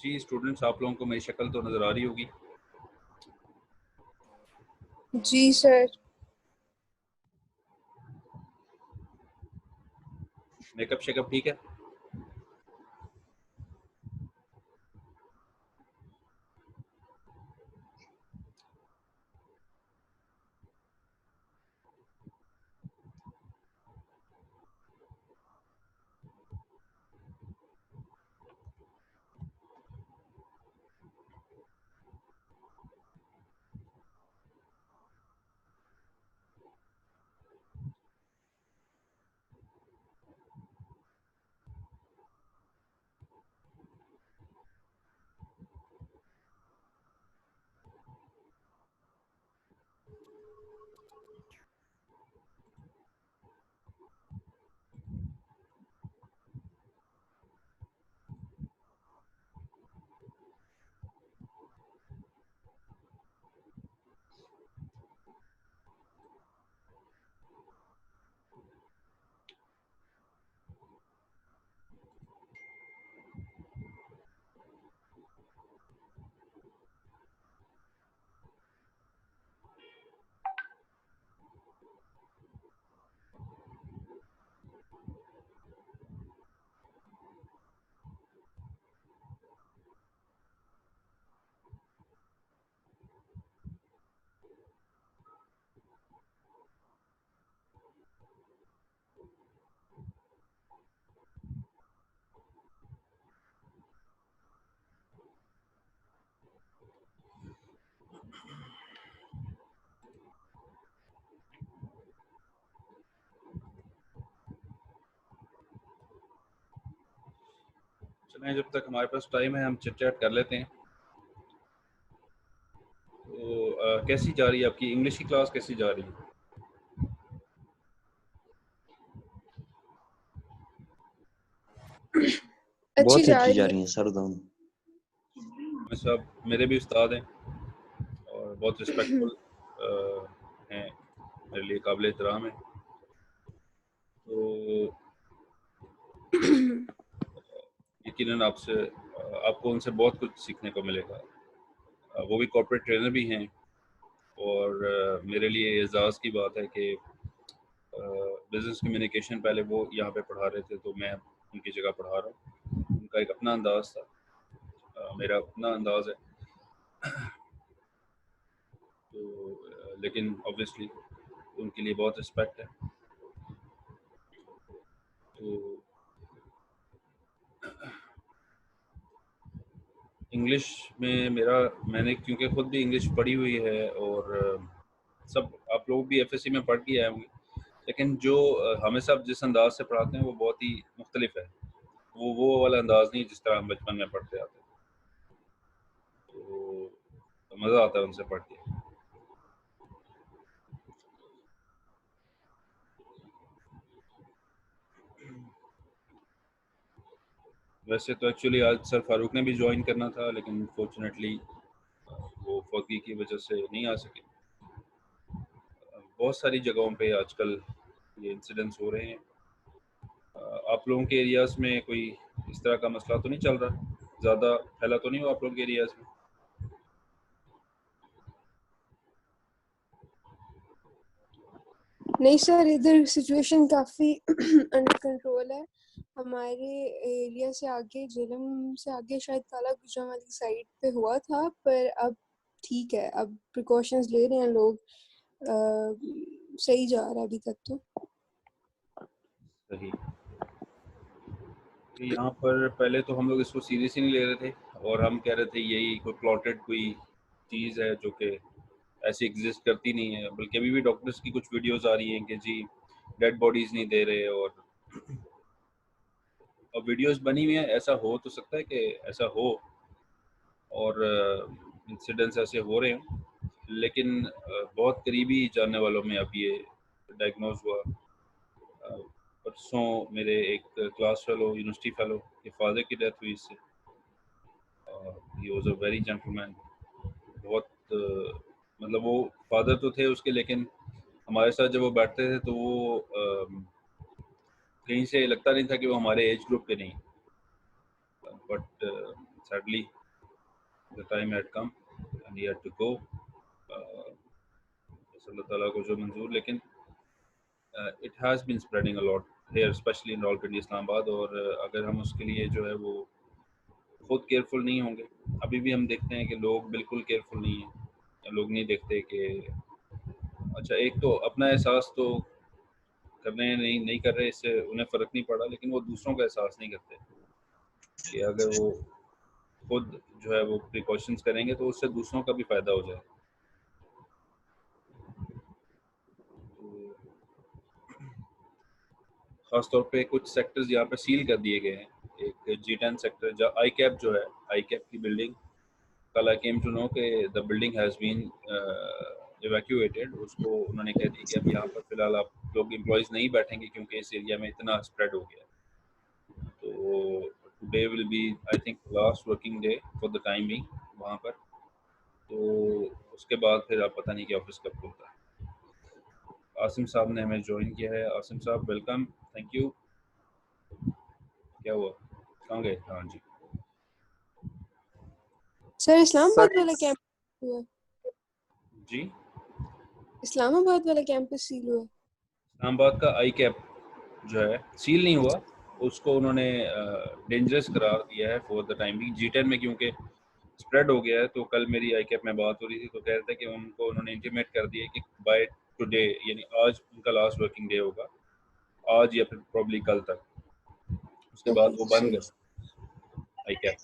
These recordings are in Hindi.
जी स्टूडेंट्स, आप लोगों को मेरी शक्ल तो नजर आ रही होगी। जी सर। मेकअप शेकअप ठीक है? मैं जब तक हमारे पास टाइम है हम चिट चैट कर लेते हैं। तो कैसी जा रही है आपकी इंग्लिश की क्लास, कैसी जा रही है? अच्छी बहुत जा अच्छी रही जा है। रही है सर दोनों। मैं सब मेरे भी उस्ताद हैं और बहुत रिस्पेक्टफुल हैं, मेरे लिए काबिल एहतराम है। तो यकीनन आपको उनसे बहुत कुछ सीखने को मिलेगा। वो भी कॉर्पोरेट ट्रेनर भी हैं और मेरे लिए एजाज़ की बात है कि बिज़नेस कम्युनिकेशन पहले वो यहाँ पे पढ़ा रहे थे तो मैं उनकी जगह पढ़ा रहा हूँ। उनका एक अपना अंदाज़ था, मेरा अपना अंदाज़ है। तो लेकिन ऑब्वियसली उनके लिए बहुत रिस्पेक्ट है। तो इंग्लिश में मैंने क्योंकि ख़ुद भी इंग्लिश पढ़ी हुई है और सब आप लोग भी एफएससी में पढ़ के आए होंगे, लेकिन जो हमें सब जिस अंदाज से पढ़ाते हैं वो बहुत ही मुख्तलिफ है। वो वाला अंदाज नहीं जिस तरह हम बचपन में पढ़ते आते हैं। तो मज़ा आता है उनसे पढ़ के। वैसे तो एक्चुअली आज सर फारूक ने भी ज्वाइन करना था, लेकिन अनफॉर्चुनेटली वो फौतगी की वजह से नहीं आ सके। बहुत सारी जगहों पे आजकल ये इंसिडेंट्स हो रहे हैं। आप लोगों के एरियाज़ में कोई इस तरह का मसला तो नहीं चल रहा, ज़्यादा फैला तो नहीं हुआ आप लोगों के एरियाज़ में? नहीं सर, इधर सिचुएशन काफ़ी अंडर कंट्रोल है। हमारे एरिया से आगे, झेलम से आगे शायद काला गुजरा वाली साइड पे हुआ था, पर अब ठीक है। अब प्रिकॉशंस ले रहे हैं लोग। सही जा रहा है अभी तक तो। सही। यहाँ पर पहले तो हम लोग इसको सीरियस ही नहीं ले रहे थे और हम कह रहे थे यही कोई प्लॉटेड कोई चीज़ है जो कि ऐसी एग्जिस्ट करती नहीं है। बल्कि अभी भी डॉक्टर्स की कुछ वीडियोस आ रही हैं कि जी डेड बॉडीज़ नहीं दे रहे और वीडियोस बनी हुई हैं। ऐसा हो तो सकता है कि ऐसा हो और इंसिडेंट्स ऐसे हो रहे हैं, लेकिन बहुत करीबी जानने वालों में अब ये डायग्नोज हुआ। परसों मेरे एक क्लास फेलो, यूनिवर्सिटी फेलो के फादर की डेथ हुई इससे। He was a very gentleman. बहुत मतलब वो फादर तो थे उसके, लेकिन हमारे साथ जब वो बैठते थे तो वो कहीं से लगता नहीं था कि वो हमारे एज ग्रुप के नहीं। But sadly the time had come and he had to go. अल्लाह ताला को जो मंजूर, लेकिन it has been spreading a lot here specially in Rawalpindi Islamabad. और अगर हम उसके लिए जो है वो खुद केयरफुल नहीं होंगे, अभी भी हम देखते हैं कि लोग बिल्कुल केयरफुल नहीं हैं। लोग नहीं देखते कि अच्छा, एक तो अपना एहसास तो करने नहीं कर रहे, इससे उन्हें फ़र्क नहीं पड़ा, लेकिन वो दूसरों का एहसास नहीं करते कि अगर वो खुद जो है वो प्रिकॉशंस करेंगे तो उससे दूसरों का भी फ़ायदा हो जाए। तो ख़ास तौर पे कुछ सेक्टर्स यहाँ पे सील कर दिए गए हैं। एक G10 सेक्टर, जो आई कैप जो है, आई कैप की बिल्डिंग, कल आई केम टू नो कि the building has been evacuated. उसको उन्होंने कह दिया कि अब यहाँ पर फ़िलहाल आप लोग एम्प्लॉइज़ नहीं बैठेंगे क्योंकि इस एरिया में इतना स्प्रेड हो गया है। तो today will be I think last working day for the time being वहाँ पर। तो उसके बाद फिर आप पता नहीं कि ऑफिस कब खुलता है। आसिम साहब ने हमें ज्वाइन किया है। आसिम साहब वेलकम, थैंक यू। क्या हुआ, कहाँ गए? हाँ जी सर, सर इस्लामाबाद वाला कैंपस हुआ? जी, इस्लामाबाद वाला कैंपस सील हुआ? इस्लामाबाद का आई कैप जो है सील नहीं हुआ, उसको उन्होंने डेंजरस करार दिया है फॉर द टाइम भी G10 में, क्योंकि स्प्रेड हो गया है। तो कल मेरी आई कैप में बात हो रही थी तो कह रहे थे कि उन्होंने इंटीमेट कर दिया कि बाय टुडे, यानी आज उनका लास्ट वर्किंग डे होगा, आज या फिर प्रॉब्ली कल तक। उसके बाद वो बंद सही। कर आई कैप।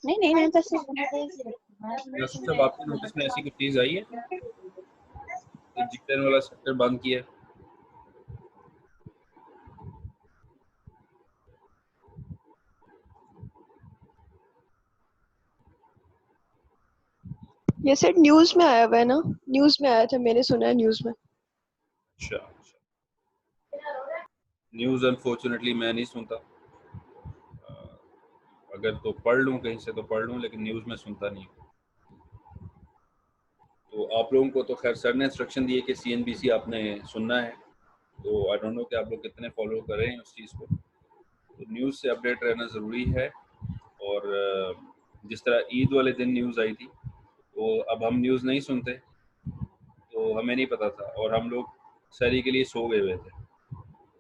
नहीं नहीं बस नासिर साहब, आपके नोटिस में ऐसी कोई चीज़ आई है कि G10 वाला सेक्टर बंद किया है? ये सेट न्यूज में आया हुआ है ना, न्यूज में आया था, मैंने सुना है न्यूज में। अच्छा, न्यूज़ अनफॉर्चुनेटली मैं नहीं सुनता। अगर तो पढ़ लूँ कहीं से तो पढ़ लूँ, लेकिन न्यूज़ में सुनता नहीं। तो आप लोगों को तो खैर सर ने इंस्ट्रक्शन दिए कि CNBC आपने सुनना है, तो आई डोंट नो कि आप लोग कितने फॉलो कर रहे हैं उस चीज़ को। तो न्यूज़ से अपडेट रहना ज़रूरी है। और जिस तरह ईद वाले दिन न्यूज़ आई थी, तो अब हम न्यूज़ नहीं सुनते, तो हमें नहीं पता था और हम लोग सहरी के लिए सो गए हुए थे।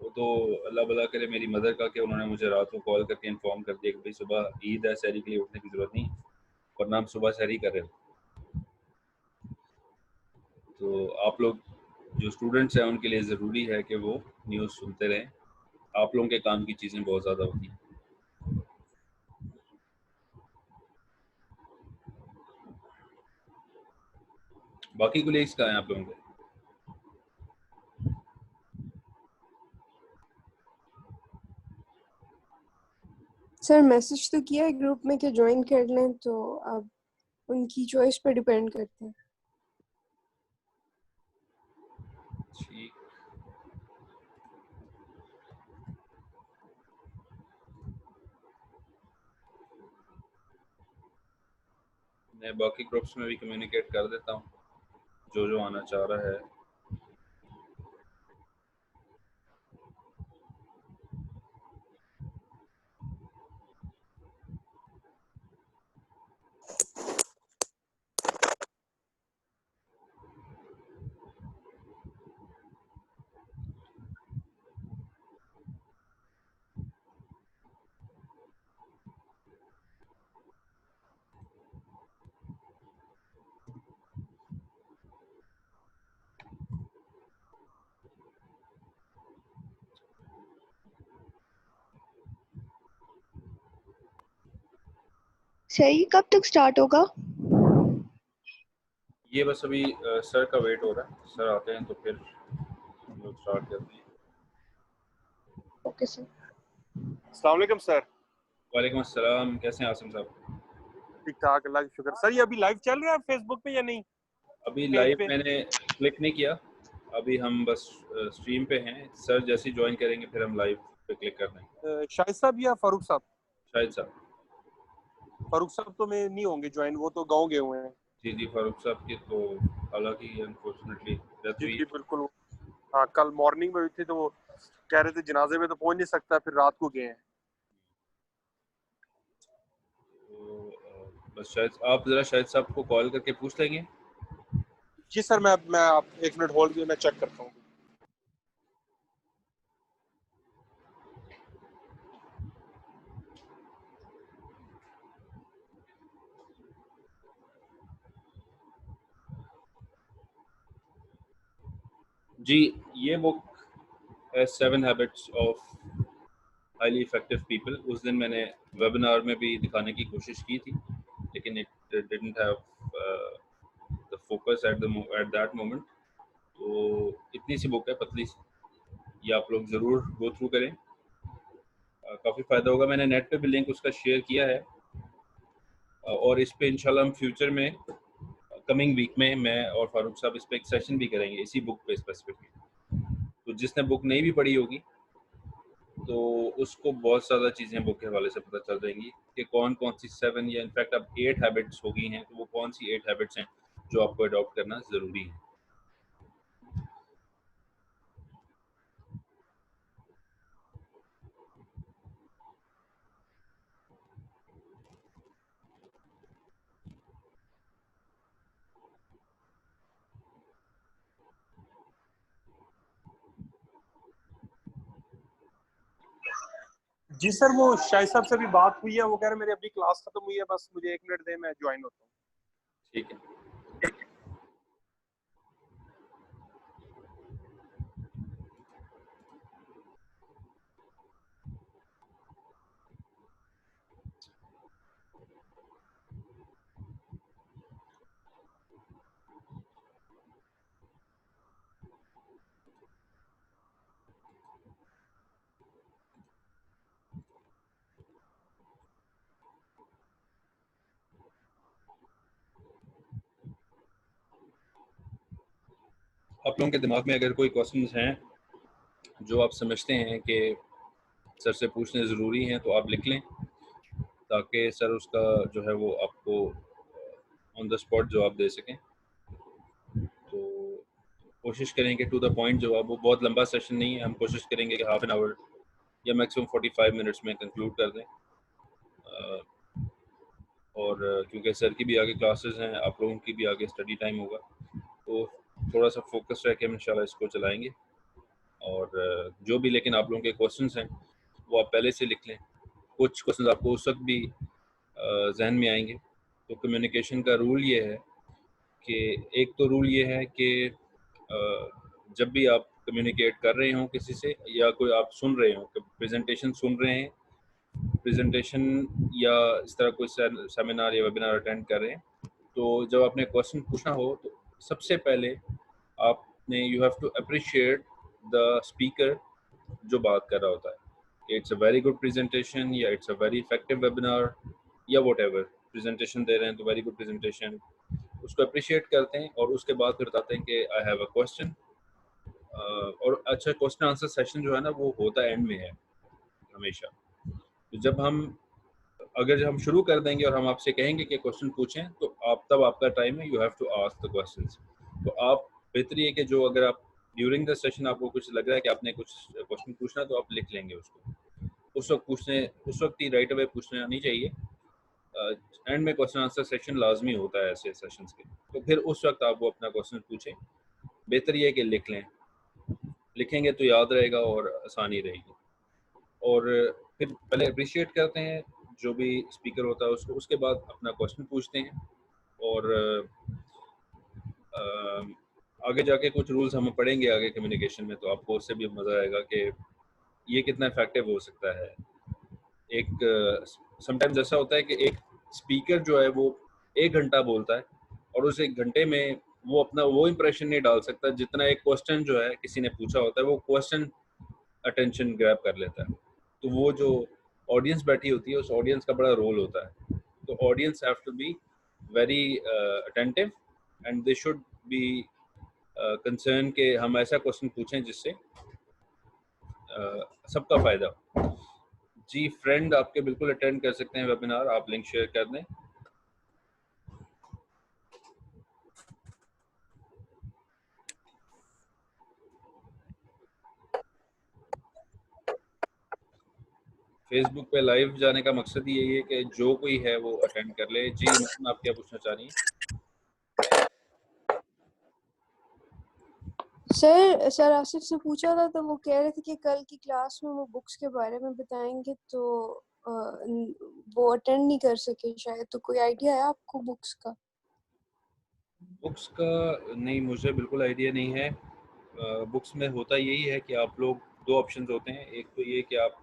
वो तो अल्लाह भला करे मेरी मदर का कि उन्होंने मुझे रात को कॉल करके इन्फॉर्म कर दिया कि भाई सुबह ईद है, सहरी के लिए उठने की ज़रूरत नहीं, वरना हम सुबह सहरी कर रहे थे। तो आप लोग जो स्टूडेंट्स हैं उनके लिए ज़रूरी है कि वो न्यूज़ सुनते रहें। आप लोगों के काम की चीज़ें बहुत ज़्यादा होती हैं। बाकी कोलीग्स कहाँ हैं आप लोगों के? सर मैसेज तो किया है ग्रुप में कि ज्वाइन कर लें, तो अब उनकी चॉइस पर डिपेंड करते हैं। ठीक, मैं बाकी ग्रुप्स में भी कम्युनिकेट कर देता हूँ जो जो आना चाह रहा है। सही, कब तक स्टार्ट होगा? ये बस अभी सर का वेट हो रहा है, सर आते हैं तो फिर हम लोग स्टार्ट करते हैं। Okay sir. अस्सलाम वालेकुम सर। वालेकुम अस्सलाम, कैसे हैं आसिम साहब? ठीक ठाक, अल्लाह का शुक्र। सर ये अभी लाइव चल रहा है फेसबुक पे या नहीं? अभी पेज लाइव पे मैंने क्लिक नहीं किया, अभी हम बस स्ट्रीम पे हैं। सर जैसे ही ज्वाइन करेंगे फिर हम लाइव पे क्लिक कर देंगे। शाहिद साहब या फारूक साहब? शाहिद साहब। फारूक साहब तो मैं नहीं होंगे ज्वाइन, वो तो गाँव गए हुए हैं। जी जी, फारूक साहब की तो हालांकि अनफॉर्चुनेटली डेथ जी हुई। जी बिल्कुल। हाँ कल मॉर्निंग में हुई थी, तो वो कह रहे थे जनाजे में तो पहुंच नहीं सकता, फिर रात को गए हैं। तो बस शायद आप ज़रा शाहिद साहब को कॉल करके पूछ लेंगे। जी सर, मैं आप 1 मिनट होल्ड कीजिए, मैं चेक करता हूँ। जी, ये book 7 habits of highly effective people, उस दिन मैंने वेबिनार में भी दिखाने की कोशिश की थी, लेकिन it didn't have the focus at that moment. तो इतनी सी बुक है, पतली सी, ये आप लोग ज़रूर गो थ्रू करें, काफ़ी फ़ायदा होगा। मैंने नेट पे भी लिंक उसका शेयर किया है, और इस पे इंशाल्लाह हम फ्यूचर में कमिंग वीक में मैं और फारूक साहब इस पे एक सेशन भी करेंगे इसी बुक पे स्पेसिफिकली। तो जिसने बुक नहीं भी पढ़ी होगी तो उसको बहुत ज़्यादा चीज़ें बुक के हवाले से पता चल जाएंगी कि कौन कौन सी 7 या इनफैक्ट अब 8 हैबिट्स हो गई हैं, तो वो कौन सी 8 हैबिट्स हैं जो आपको अडॉप्ट करना ज़रूरी है। जी सर, वो शाहिद साहब से भी बात हुई है, वो कह रहे मेरी अभी क्लास खत्म हुई है, बस मुझे 1 मिनट दें, मैं ज्वाइन होता हूँ। ठीक है। आप लोगों के दिमाग में अगर कोई क्वेश्चंस हैं जो आप समझते हैं कि सर से पूछने ज़रूरी हैं तो आप लिख लें, ताकि सर उसका जो है वो आपको ऑन द स्पॉट जवाब दे सकें। तो कोशिश करेंगे टू द पॉइंट जवाब, वो बहुत लंबा सेशन नहीं है, हम कोशिश करेंगे कि हाफ एन आवर या मैक्सिमम 45 मिनट्स में कंक्लूड कर दें। और क्योंकि सर की भी आगे क्लासेस हैं, आप लोगों की भी आगे स्टडी टाइम होगा, तो थोड़ा सा फोकस रह के हम इंशाल्लाह इसको चलाएंगे। और जो भी लेकिन आप लोगों के क्वेश्चंस हैं वो आप पहले से लिख लें। कुछ क्वेश्चंस आपको उस वक्त भी जहन में आएंगे। तो कम्युनिकेशन का रूल ये है कि एक तो रूल ये है कि जब भी आप कम्युनिकेट कर रहे हों किसी से, या कोई आप सुन रहे हो, प्रेजेंटेशन सुन रहे हैं, प्रेजेंटेशन या इस तरह कोई सेमिनार या वेबिनार अटेंड कर रहे हैं, तो जब आपने क्वेश्चन पूछना हो तो सबसे पहले आपने you have to appreciate the speaker जो बात कर रहा होता है। It's a very good presentation या it's a very effective webinar या वट एवर प्रेजेंटेशन दे रहे हैं तो वेरी गुड प्रेजेंटेशन, उसको अप्रिशिएट करते हैं और उसके बाद फिर बताते हैं कि आई हैव अ क्वेश्चन। और अच्छा, क्वेश्चन आंसर सेशन जो है ना वो होता है एंड में है हमेशा। तो जब हम शुरू कर देंगे और हम आपसे कहेंगे कि क्वेश्चन पूछें, तो तब आपका टाइम है, you have to ask the questions. तो आप बेहतरी है कि जो अगर आप ड्यूरिंग द सेशन आपको कुछ लग रहा है कि आपने कुछ क्वेश्चन पूछना, तो आप लिख लेंगे उसको, उस वक्त ही राइट अवे पूछना नहीं चाहिए। एंड में क्वेश्चन आंसर सेशन लाजमी होता है ऐसे सेशंस के, तो फिर उस वक्त आप वो अपना क्वेश्चन पूछें। बेहतर ये है कि लिख लें, लिखेंगे तो याद रहेगा और आसानी रहेगी। और फिर पहले अप्रिशिएट करते हैं जो भी स्पीकर होता है उसको, उसके बाद अपना क्वेश्चन पूछते हैं। और आगे जाके कुछ रूल्स हम पढ़ेंगे आगे कम्युनिकेशन में, तो आपको उससे भी मज़ा आएगा कि ये कितना इफेक्टिव हो सकता है। एक समटाइम्स ऐसा होता है कि एक स्पीकर जो है वो 1 घंटा बोलता है और उस 1 घंटे में वो अपना वो इम्प्रेशन नहीं डाल सकता जितना एक क्वेश्चन जो है किसी ने पूछा होता है, वो क्वेश्चन अटेंशन ग्रैब कर लेता है। तो वो जो ऑडियंस बैठी होती है उस ऑडियंस का बड़ा रोल होता है। तो audience have to be very attentive and they should be concern के हम ऐसा क्वेश्चन पूछें जिससे सबका फायदा हो। जी, फ्रेंड आपके बिल्कुल अटेंड कर सकते हैं वेबिनार, आप लिंक शेयर कर दें। फेसबुक पे लाइव जाने का मकसद ही यही है कि जो कोई है वो अटेंड कर ले। जी मैम, आप क्या पूछना चाह रही हैं? सर आसिफ से पूछा था तो वो कह रहे थे कि कल की क्लास में वो बुक्स के बारे में बताएंगे, तो वो अटेंड नहीं कर सके शायद। तो कोई आइडिया है आपको बुक्स का? बुक्स का नहीं, मुझे बिल्कुल आइडिया नहीं है। बुक्स में होता यही है कि आप लोग, दो ऑप्शन होते हैं, एक तो ये कि आप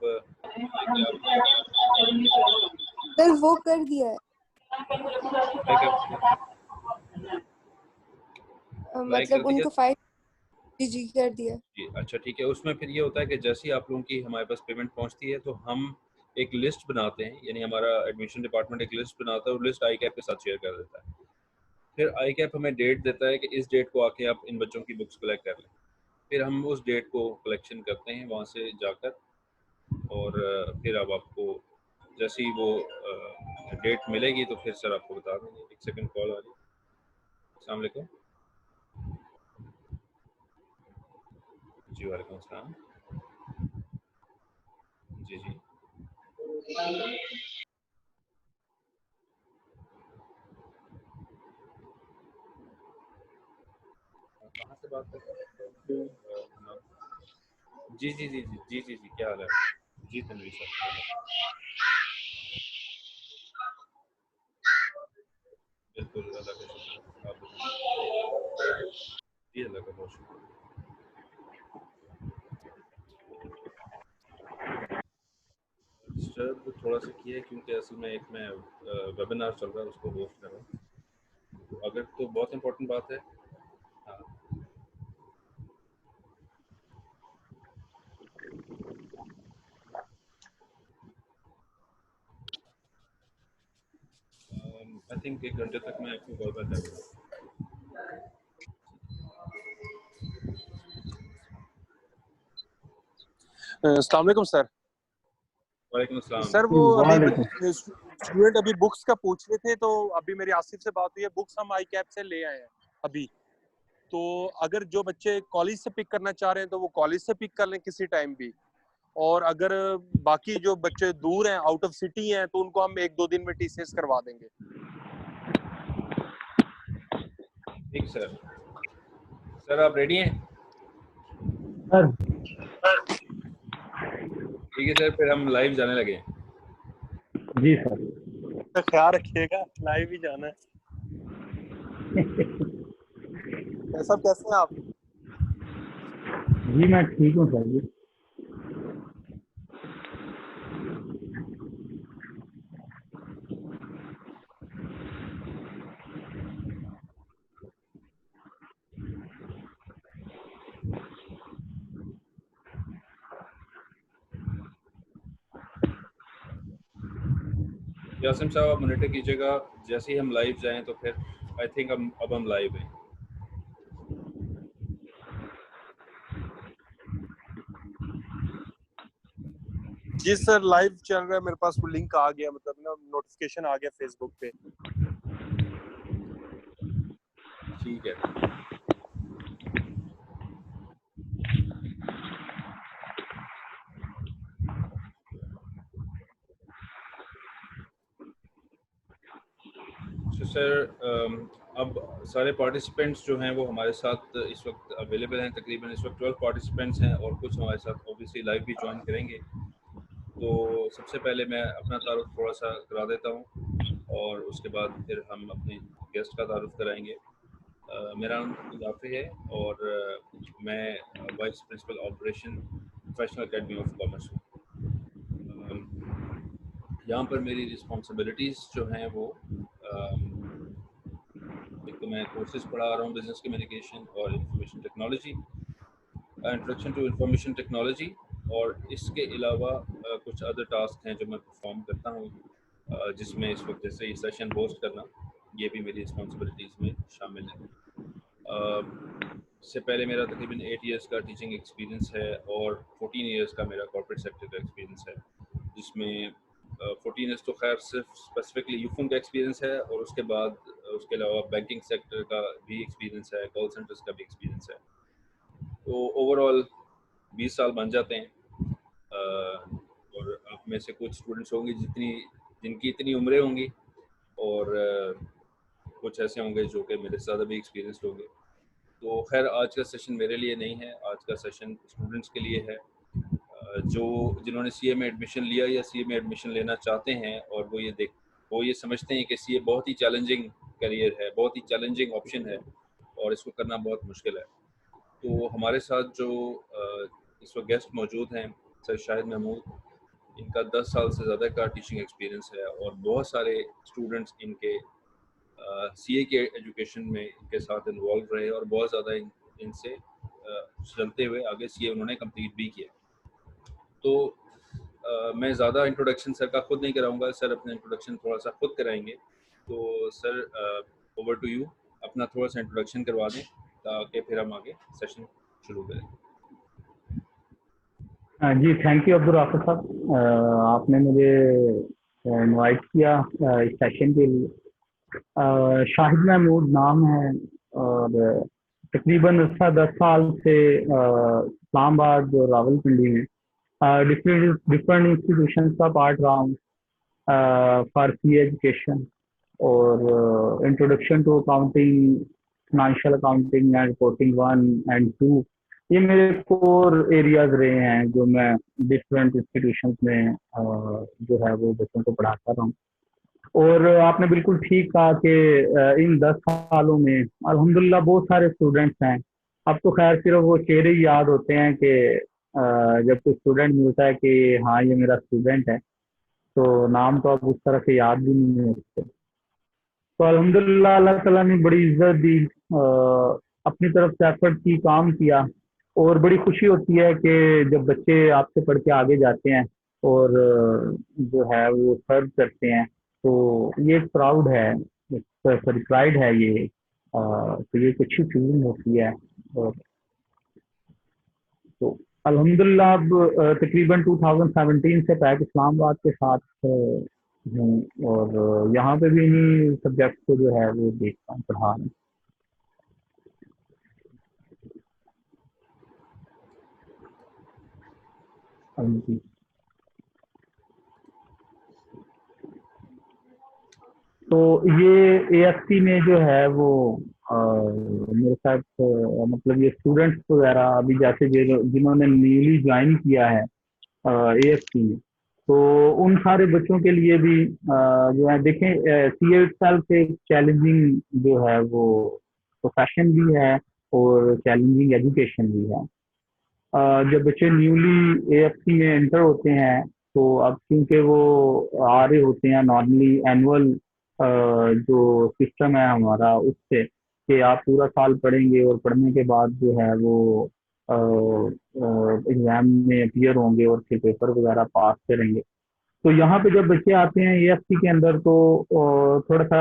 सर वो कर दिया है, अप्लाई कर मतलब दिया। उनको 5 जी कर दिया। जी अच्छा ठीक है। उसमें फिर ये होता है कि जैसे ही आप लोगों की हमारे पास पेमेंट पहुंचती है तो हम एक लिस्ट बनाते हैं, यानी हमारा एडमिशन डिपार्टमेंट एक लिस्ट बनाता है और लिस्ट आई कैप के साथ शेयर कर देता है। फिर आई कैप हमें डेट देता है कि इस डेट को आके आप इन बच्चों की बुक्स कलेक्ट कर लें। फिर हम उस डेट को कलेक्शन करते हैं वहाँ से जाकर, और फिर अब आपको जैसे ही वो डेट मिलेगी तो फिर सर आपको बता देंगे। एक सेकंड, कॉल आ रही है। अस्सलाम वालेकुम। जी वालेकुम अस्सलाम। जी जी कहाँ से बात कर रहे हैं? जी जी जी जी जी जी जी क्या हाल है? जी तनवीर सर, बिल्कुल अल्लाह का शुक्र। आप बताइए। जी अल्लाह का बहुत शुक्र। सर तो थोड़ा सा किया है क्योंकि असल में एक मैं वेबिनार चल रहा है उसको होस्ट कर रहा हूँ, तो अगर तो बहुत इंपॉर्टेंट बात है। हाँ आई थिंक 1 घंटे तक मैं आपको कॉल बैक करूँगा। अस्सलाम वालेकुम सर। वालेकुम अस्सलाम। सर वो अभी वालेकुम। स्टूडेंट अभी बुक्स का पूछ रहे थे, तो अभी मेरी आसिफ से बात हुई है, बुक्स हम आई कैप से ले आए हैं अभी। तो अगर जो बच्चे कॉलेज से पिक करना चाह रहे हैं तो वो कॉलेज से पिक कर लें किसी टाइम भी, और अगर बाकी जो बच्चे दूर हैं, आउट ऑफ सिटी हैं, तो उनको हम 1-2 दिन में टीसीएस करवा देंगे। ठीक सर। सर आप रेडी हैं? सर ठीक है सर, फिर हम लाइव जाने लगे। जी सर। तो ख्याल रखिएगा, लाइव ही जाना है। सब कैसे हैं आप? जी मैं ठीक हूँ सर जी। यासिम साहब आप मॉनिटर कीजिएगा, जैसे ही हम लाइव जाएं तो फिर आई थिंक अब हम लाइव हैं। जी सर, लाइव चल रहा है, मेरे पास वो लिंक आ गया, मतलब ना नोटिफिकेशन आ गया फेसबुक पे। ठीक है। तो सर अब सारे पार्टिसिपेंट्स जो हैं वो हमारे साथ इस वक्त अवेलेबल हैं। तकरीबन इस वक्त 12 पार्टिसिपेंट्स हैं और कुछ हमारे साथ ऑब्वियसली लाइव भी ज्वाइन करेंगे। तो सबसे पहले मैं अपना तारुफ थोड़ा सा करा देता हूँ और उसके बाद फिर हम अपने गेस्ट का तारुफ कराएंगे। मेरा नाम इजाफे है और मैं vice principal operation professional academy of commerce हूँ। यहाँ पर मेरी रिस्पॉन्सिबिलिटीज़ जो हैं वो एक तो मैं कोर्सेज पढ़ा रहा हूँ बिजनेस कम्युनिकेशन और information technology, introduction to information technology, और इसके अलावा कुछ अदर टास्क हैं जो मैं परफॉर्म करता हूँ, जिसमें इस वक्त जैसे ये सेशन होस्ट करना, ये भी मेरी रिस्पॉन्सिबिलिटीज़ में शामिल है। इससे पहले मेरा तकरीबन 8 इयर्स का टीचिंग एक्सपीरियंस है और 14 इयर्स का मेरा कॉर्पोरेट सेक्टर का एक्सपीरियंस है, जिसमें 14 इयर्स तो खैर सिर्फ स्पेसिफिकली यूफोन का एक्सपीरियंस है और उसके बाद उसके अलावा बैंकिंग सेक्टर का भी एक्सपीरियंस है, कॉल सेंटर्स का भी एक्सपीरियंस है। तो ओवरऑल 20 साल बन जाते हैं। और आप में से कुछ स्टूडेंट्स होंगे जिनकी इतनी उम्रें होंगी और कुछ ऐसे होंगे जो कि मेरे से ज़्यादा भी एक्सपीरियंस्ड होंगे। तो खैर आज का सेशन मेरे लिए नहीं है, आज का सेशन स्टूडेंट्स के लिए है जो जिन्होंने सीए में एडमिशन लिया या सीए में एडमिशन लेना चाहते हैं और वो ये समझते हैं कि सीए बहुत ही चैलेंजिंग करियर है, बहुत ही चैलेंजिंग ऑप्शन है और इसको करना बहुत मुश्किल है। तो हमारे साथ जो इस वक्त गेस्ट मौजूद हैं सर शाहिद महमूद, इनका 10 साल से ज़्यादा का टीचिंग एक्सपीरियंस है और बहुत सारे स्टूडेंट्स इनके सीए के एजुकेशन में इनके साथ इन्वॉल्व रहे और बहुत ज़्यादा इनसे चलते हुए आगे सीए उन्होंने कंप्लीट भी किया। तो मैं ज़्यादा इंट्रोडक्शन सर का खुद नहीं कराऊंगा, सर अपना इंट्रोडक्शन थोड़ा सा खुद कराएंगे। तो सर ओवर टू यू, अपना थोड़ा सा इंट्रोडक्शन करवा दें ताकि फिर हम आगे सेशन शुरू करें। जी थैंक यू अब्दुल राफिक साहब, आपने मुझे इनवाइट किया इस सेशन के लिए। शाहिद महमूद नाम है और तकरीबन 10 साल से इस्लामाबाद और रावलपिंडी में डिफरेंट इंस्टीट्यूशंस का पार्ट रहा हूँ फॉर सी एजुकेशन और introduction to accounting, financial accounting and reporting 1 and 2, ये मेरे कोर एरियाज रहे हैं जो मैं डिफरेंट इंस्टीट्यूशंस में जो है वो बच्चों को पढ़ाता रहा हूँ। और आपने बिल्कुल ठीक कहा कि इन 10 सालों में अल्हम्दुलिल्लाह बहुत सारे स्टूडेंट्स हैं। अब तो खैर सिर्फ वो चेहरे ही याद होते हैं कि जब कोई स्टूडेंट मिलता है कि हाँ ये मेरा स्टूडेंट है, तो नाम तो अब उस तरह से याद भी नहीं होते। तो अल्हम्दुलिल्लाह अल्लाह ताला ने बड़ी इज्जत दी, अपनी तरफ से एफर्ट की, काम किया और बड़ी खुशी होती है कि जब बच्चे आपसे पढ़ के आगे जाते हैं और जो है वो सर्व करते हैं, तो ये प्राउड है, सॉरी प्राइड है ये, तो ये एक अच्छी फीलिंग होती है। और तो अल्हम्दुलिल्लाह अब तकरीबन 2017 से पैक इस्लामाबाद के साथ हूँ, और यहाँ पे भी इन्हीं सब्जेक्ट को जो है वो देखता हूँ, पढ़ा रहा हूँ। हाँ जी। तो ये एएफसी में जो है वो मेरे साथ मतलब ये स्टूडेंट्स वगैरह अभी जैसे जिन्होंने न्यूली ज्वाइन किया है एएफसी में, तो उन सारे बच्चों के लिए भी जो है देखें, सीए साल से चैलेंजिंग जो है वो प्रोफेशन भी है और चैलेंजिंग एजुकेशन भी है। जब बच्चे न्यूली एएफसी में एंटर होते हैं तो अब क्योंकि वो आ रहे होते हैं नॉर्मली एनुअल जो सिस्टम है हमारा उससे, कि आप पूरा साल पढ़ेंगे और पढ़ने के बाद जो है वो एग्जाम में अपीयर होंगे और फिर पेपर वगैरह पास करेंगे। तो यहाँ पे जब बच्चे आते हैं एएफसी के अंदर तो थोड़ा सा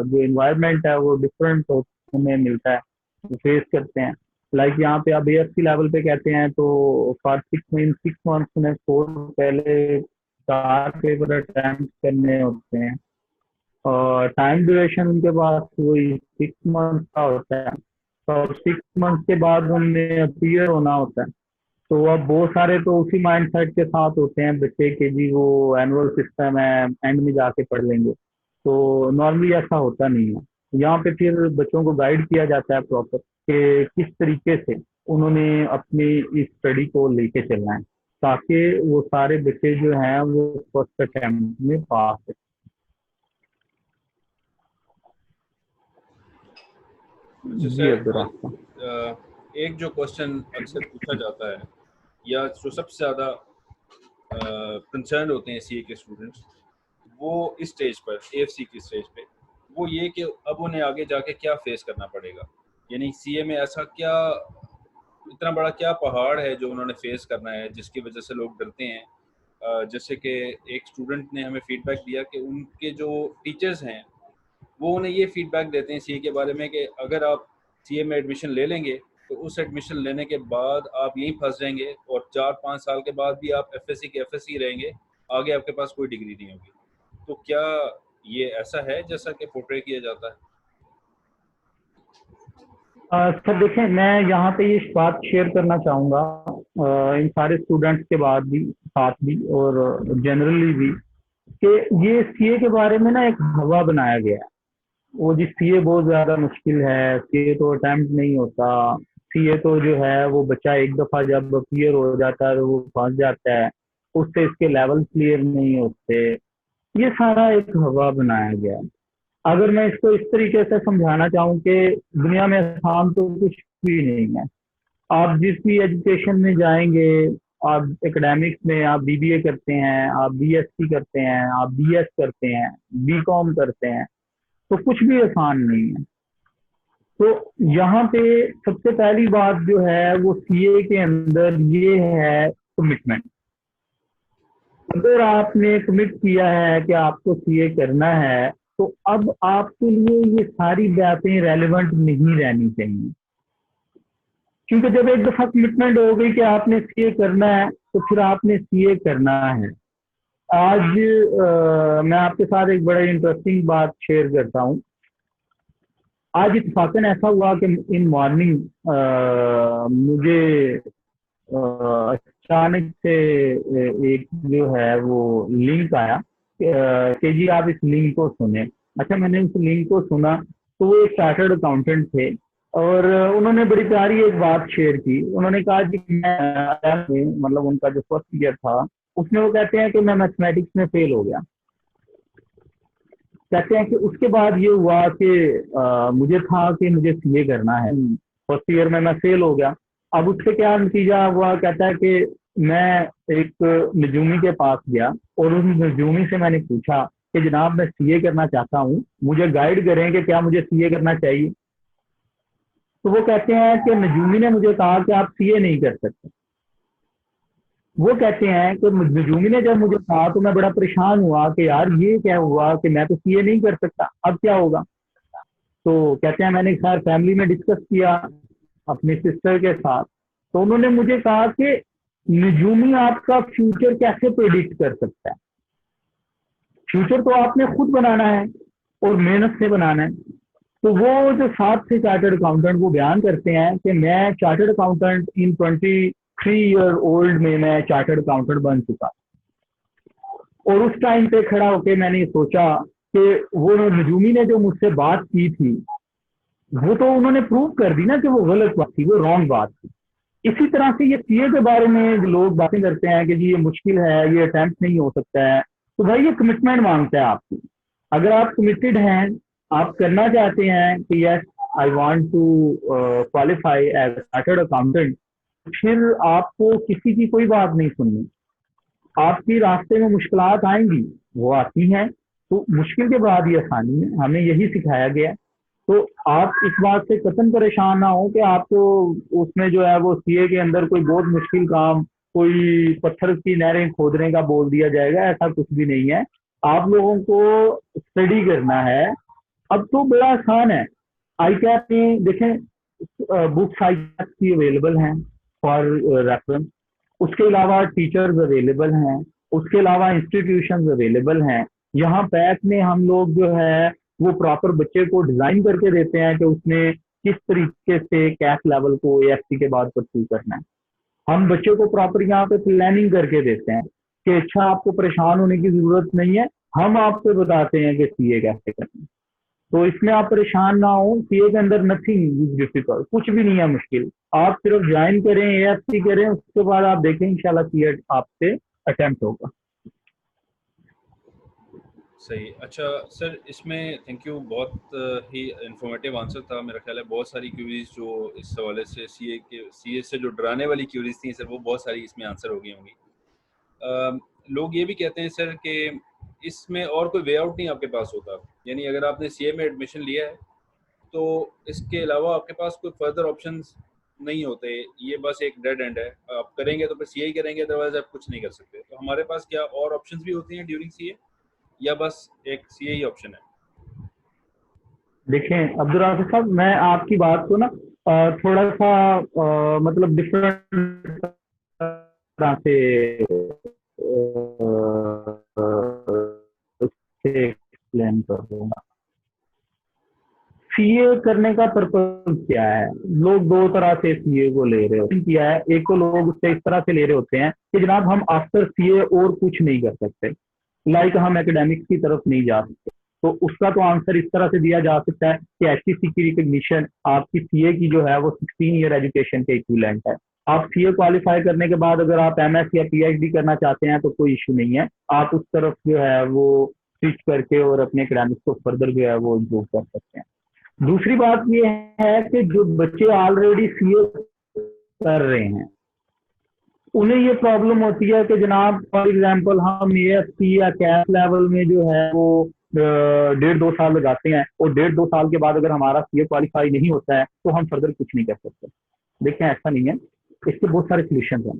जो इन्वायरमेंट है वो डिफरेंट हमें मिलता है, फेस करते हैं। लाइक यहाँ पे आप एएफसी लेवल पे कहते हैं तो फॉर 6 मंथ्स में 4 पहले 4 पेपर अटेम्प्ट करने होते हैं, और टाइम ड्यूरेशन उनके पास वही 6 मंथ का होता है। तो 6 मंथ के बाद उनमें अपीयर होना होता है। तो अब बहुत सारे तो उसी माइंड सेट के साथ होते हैं बच्चे के, जी वो एनुअल सिस्टम है एंड में जाके पढ़ लेंगे। तो नॉर्मली ऐसा होता नहीं है। यहाँ पे फिर बच्चों को गाइड किया जाता है प्रॉपर कि किस तरीके से उन्होंने अपनी इस स्टडी को लेके चलना है, ताकि वो सारे बच्चे जो हैं वो फर्स्ट अटेम्प्ट में पास हो। जी जैसे एक जो क्वेश्चन अक्सर पूछा जाता है या जो सबसे ज़्यादा कंसर्न होते हैं सीए के स्टूडेंट्स, वो इस स्टेज पर एएफसी की स्टेज पे, वो ये कि अब उन्हें आगे जाके क्या फेस करना पड़ेगा। यानी सीए में ऐसा क्या, इतना बड़ा क्या पहाड़ है जो उन्होंने फेस करना है जिसकी वजह से लोग डरते हैं। जैसे कि एक स्टूडेंट ने हमें फीडबैक दिया कि उनके जो टीचर्स हैं वो उन्हें ये फीडबैक देते हैं सीए के बारे में कि अगर आप सीए में एडमिशन ले लेंगे तो उस एडमिशन लेने के बाद आप यहीं फंस जाएंगे और 4-5 साल के बाद भी आप एफएससी के एफएससी रहेंगे, आगे आपके पास कोई डिग्री नहीं होगी। तो क्या ये ऐसा है जैसा कि पोर्ट्रे किया जाता है? सर देखें, मैं यहाँ पे ये बात शेयर करना चाहूँगा इन सारे स्टूडेंट्स के बाद भी, साथ भी और जनरली भी, कि ये सीए के बारे में ना एक हवा बनाया गया है। वो जी सीए बहुत ज़्यादा मुश्किल है, सीए तो अटेम्प्ट नहीं होता, सीए तो जो है वो बच्चा एक दफ़ा जब क्लियर हो जाता है तो वो फंस जाता है, उससे इसके लेवल क्लियर नहीं होते। ये सारा एक हवा बनाया गया है। अगर मैं इसको इस तरीके से समझाना चाहूँ कि दुनिया में आसान तो कुछ भी नहीं है। आप जिस भी एजुकेशन में जाएंगे, आप एकेडमिक्स में आप बीबीए करते हैं, आप बीएससी करते हैं, आप बीएस करते हैं, बीकॉम करते हैं, तो कुछ भी आसान नहीं है। तो यहाँ पे सबसे पहली बात जो है वो सीए के अंदर ये है कमिटमेंट। अगर आपने कमिट किया है कि आपको सीए करना है तो अब आपके लिए ये सारी बातें रेलेवेंट नहीं रहनी चाहिए, क्योंकि जब एक दफा कमिटमेंट हो गई कि आपने सीए करना है तो फिर आपने सीए करना है। आज मैं आपके साथ एक बड़ा इंटरेस्टिंग बात शेयर करता हूँ। आज इत्तेफाकन ऐसा हुआ कि इन मॉर्निंग मुझे अचानक से एक जो है वो लिंक आया कि जी आप इस लिंक को सुने। अच्छा, मैंने इस लिंक को सुना तो वो एक चार्टर्ड अकाउंटेंट थे और उन्होंने बड़ी प्यारी एक बात शेयर की। उन्होंने कहा कि मैं मतलब उनका जो फर्स्ट ईयर था उसमें वो कहते हैं कि मैं मैथमेटिक्स में फेल हो गया। कहते हैं कि उसके बाद ये हुआ कि मुझे था कि मुझे सीए करना है, फर्स्ट ईयर में मैं फेल हो गया। अब उससे क्या नतीजा हुआ, कहता है कि मैं एक नजूमी के पास गया और उस नजूमी से मैंने पूछा कि जनाब मैं सीए करना चाहता हूँ, मुझे गाइड करें कि क्या मुझे सीए करना चाहिए। तो वो कहते हैं कि नजूमी ने मुझे कहा कि आप सीए नहीं कर सकते। वो कहते हैं कि नजूमी ने जब मुझे कहा तो मैं बड़ा परेशान हुआ कि यार ये क्या हुआ कि मैं तो सीए नहीं कर सकता, अब क्या होगा। तो कहते हैं मैंने खैर फैमिली में डिस्कस किया अपनी सिस्टर के साथ, तो उन्होंने मुझे कहा कि निजूमी आपका फ्यूचर कैसे प्रेडिक्ट कर सकता है, फ्यूचर तो आपने खुद बनाना है और मेहनत से बनाना है। तो वो जो 7 से चार्टर्ड अकाउंटेंट वो बयान करते हैं कि मैं चार्टर्ड अकाउंटेंट इन 23 ईयर ओल्ड में मैं चार्टर्ड अकाउंटेंट बन चुका। और उस टाइम पे खड़ा होकर मैंने सोचा कि वो नजूमी ने जो मुझसे बात की थी वो तो उन्होंने प्रूव कर दी ना कि वो गलत बात थी, वो रॉन्ग बात थी। इसी तरह से ये सीए के बारे में लोग बातें करते हैं कि जी ये मुश्किल है, ये अटेम्प्ट नहीं हो सकता है, तो भाई ये कमिटमेंट मांगता है आपकी। अगर आप कमिटेड हैं, आप करना चाहते हैं कि yes I want to qualify as chartered accountant, फिर आपको किसी की कोई बात नहीं सुननी। आपकी रास्ते में मुश्किलात आएंगी, वो आती हैं, तो मुश्किल के बाद ये आसानी है, हमें यही सिखाया गया है। तो आप इस बात से कतई परेशान ना हो कि आपको उसमें जो है वो सीए के अंदर कोई बहुत मुश्किल काम, कोई पत्थर की नहरें खोदने का बोल दिया जाएगा, ऐसा कुछ भी नहीं है। आप लोगों को स्टडी करना है। अब तो बड़ा आसान है, आई कैप में देखें बुक्स आई कैप की अवेलेबल हैं फॉर रेफरेंस, उसके अलावा टीचर्स अवेलेबल हैं, उसके अलावा इंस्टीट्यूशंस अवेलेबल हैं। यहाँ पैक में हम लोग जो है वो प्रॉपर बच्चे को डिजाइन करके देते हैं कि उसने किस तरीके से कैप लेवल को एएफसी के बाद परस्यू करना है। हम बच्चे को प्रॉपर यहाँ पे प्लानिंग करके देते हैं कि अच्छा आपको परेशान होने की जरूरत नहीं है, हम आपको बताते हैं कि सीए कैसे करना है। तो इसमें आप परेशान ना हो, सीए के अंदर नथिंग इज डिफिकल्ट, कुछ भी नहीं है मुश्किल। आप सिर्फ ज्वाइन करें, एएफसी करें, उसके बाद आप देखें इंशाल्लाह सीए आपसे अटेम्प्ट होगा। सही। अच्छा सर, इसमें थैंक यू, बहुत ही इंफॉर्मेटिव आंसर था। मेरा ख्याल है बहुत सारी क्यूरीज जो इस हवाले से सीए से जो डराने वाली क्यूरीज थी सर, वो बहुत सारी इसमें आंसर हो गई होंगी। लोग ये भी कहते हैं सर कि इसमें और कोई वे आउट नहीं आपके पास होता, यानी अगर आपने सीए में एडमिशन लिया है तो इसके अलावा आपके पास कोई फर्दर ऑप्शंस नहीं होते, ये बस एक डेड एंड है, आप करेंगे तो फिर सीए ही करेंगे, अदरवाइज आप कुछ नहीं कर सकते। तो हमारे पास क्या और ऑप्शंस भी होती हैं ड्यूरिंग सीए, या बस एक सीए ही ऑप्शन है? देखें अब्दुल राफिक साहब, मैं आपकी बात को ना थोड़ा सा मतलब डिफरेंट तरह से एक्सप्लेन कर दूंगा। सीए करने का पर्पज क्या है? लोग दो तरह से सीए को ले रहे होते हैं। किया है, एक तो लोग उससे इस तरह से ले रहे होते हैं कि जनाब हम आफ्टर सीए और कुछ नहीं कर सकते, लाइक हम एकेडमिक्स की तरफ नहीं जा सकते। तो उसका तो आंसर इस तरह से दिया जा सकता है कि एचटीसी की रिकॉग्निशन आपकी सीए की जो है वो 16 ईयर एजुकेशन के इक्विवेलेंट है। आप सीए क्वालिफाई करने के बाद अगर आप एमएस या पीएचडी करना चाहते हैं तो कोई इशू नहीं है, आप उस तरफ जो है वो स्विच करके और अपने एकेडमिक्स को फर्दर जो है वो इम्प्रूव कर सकते हैं। दूसरी बात ये है कि जो बच्चे ऑलरेडी सीए कर रहे हैं उन्हें ये प्रॉब्लम होती है कि जनाब फॉर एग्जांपल हम एएफसी या कैप लेवल में जो है वो 1.5-2 साल लगाते हैं और 1.5-2 साल के बाद अगर हमारा सीए क्वालिफाई नहीं होता है तो हम फर्दर कुछ नहीं कर सकते। देखें ऐसा नहीं है, इसके बहुत सारे सोल्यूशन हैं।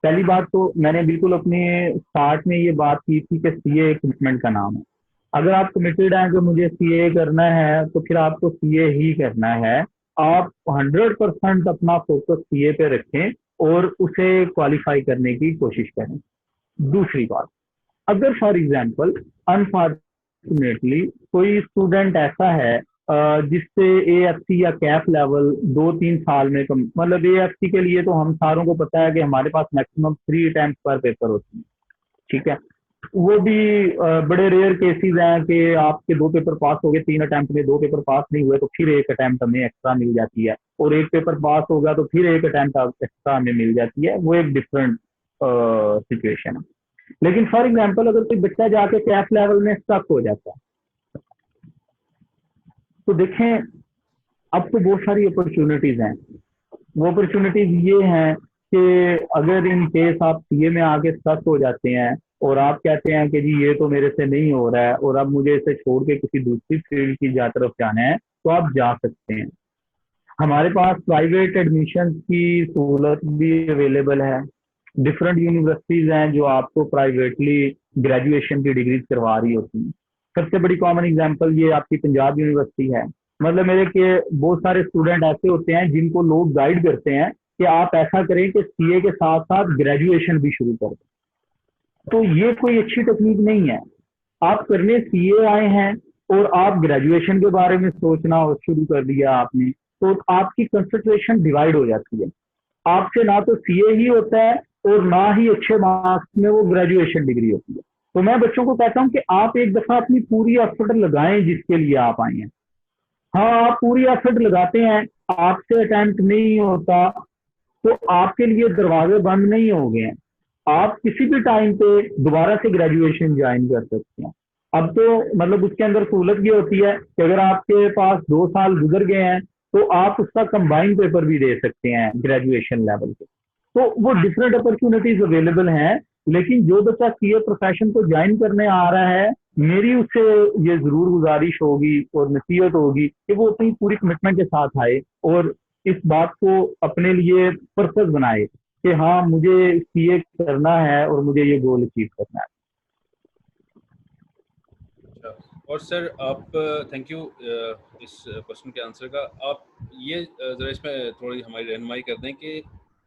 पहली बात तो मैंने बिल्कुल अपने स्टार्ट में ये बात की थी कि सीए एक कमिटमेंट का नाम है। अगर आप कमिटेड हैं कि मुझे सीए करना है तो फिर आपको सीए ही करना है। आप 100% अपना फोकस सीए पे रखें और उसे क्वालिफाई करने की कोशिश करें। दूसरी बात, अगर फॉर एग्जांपल अनफॉर्चुनेटली कोई स्टूडेंट ऐसा है जिससे एएफसी या कैप लेवल 2-3 साल में मतलब एएफसी के लिए तो हम सारों को पता है कि हमारे पास मैक्सिमम 3 अटेम्प्ट पर पेपर होती है, ठीक है। वो भी बड़े रेयर केसेस हैं कि आपके 2 पेपर पास हो गए, 3 अटेम्प्ट में 2 पेपर पास नहीं हुए तो फिर एक अटेम्प्ट हमें एक्स्ट्रा मिल जाती है, और एक पेपर पास होगा तो फिर एक अटेम्प्ट एक्स्ट्रा हमें मिल जाती है। वो एक डिफरेंट सिचुएशन है। लेकिन फॉर एग्जांपल अगर कोई बच्चा जाके कैप लेवल में स्टक हो जाता है तो देखें अब तो बहुत सारी अपॉर्चुनिटीज हैं। वो अपॉर्चुनिटीज ये हैं कि अगर इन केस आप सीए में आके स्टक हो जाते हैं और आप कहते हैं कि जी ये तो मेरे से नहीं हो रहा है और अब मुझे इसे छोड़ के किसी दूसरी फील्ड की तरफ जाना है, तो आप जा सकते हैं। हमारे पास प्राइवेट एडमिशन की सहूलत भी अवेलेबल है। डिफरेंट यूनिवर्सिटीज हैं जो आपको प्राइवेटली ग्रेजुएशन की डिग्री करवा रही होती हैं। सबसे बड़ी कॉमन एग्जांपल ये आपकी पंजाब यूनिवर्सिटी है। मतलब मेरे के बहुत सारे स्टूडेंट ऐसे होते हैं जिनको लोग गाइड करते हैं कि आप ऐसा करें कि सीए के साथ साथ ग्रेजुएशन भी शुरू कर दें। तो ये कोई अच्छी टेक्निक नहीं है। आप करने सीए आए हैं और आप ग्रेजुएशन के बारे में सोचना और शुरू कर दिया आपने, तो आपकी कंसंट्रेशन डिवाइड हो जाती है। आपसे ना तो सीए ही होता है और ना ही अच्छे मार्क्स में वो ग्रेजुएशन डिग्री होती है। तो मैं बच्चों को कहता हूं कि आप एक दफा अपनी पूरी एफर्ट लगाएं जिसके लिए आप आए हैं। हाँ, आप पूरी एफर्ट लगाते हैं, आपसे अटेम्प्ट नहीं होता तो आपके लिए दरवाजे बंद नहीं हो गए हैं। आप किसी भी टाइम पे दोबारा से ग्रेजुएशन ज्वाइन कर सकते हैं। अब तो मतलब उसके अंदर सहूलत ये होती है कि अगर आपके पास 2 साल गुजर गए हैं तो आप उसका कंबाइंड पेपर भी दे सकते हैं ग्रेजुएशन लेवल पे। तो वो डिफरेंट अपॉर्चुनिटीज अवेलेबल हैं। लेकिन जो बच्चा सीए प्रोफेशन को ज्वाइन करने आ रहा है, मेरी उससे ये जरूर गुजारिश होगी और नसीहत होगी कि वो अपनी पूरी कमिटमेंट के साथ आए और इस बात को अपने लिए पर्पस बनाए कि हाँ, मुझे सीए करना है और मुझे ये गोल अचीव करना है। और सर आप थैंक यू इस क्वेश्चन के आंसर का। आप ये ज़रा इसमें थोड़ी हमारी रहनुमाई कर दें कि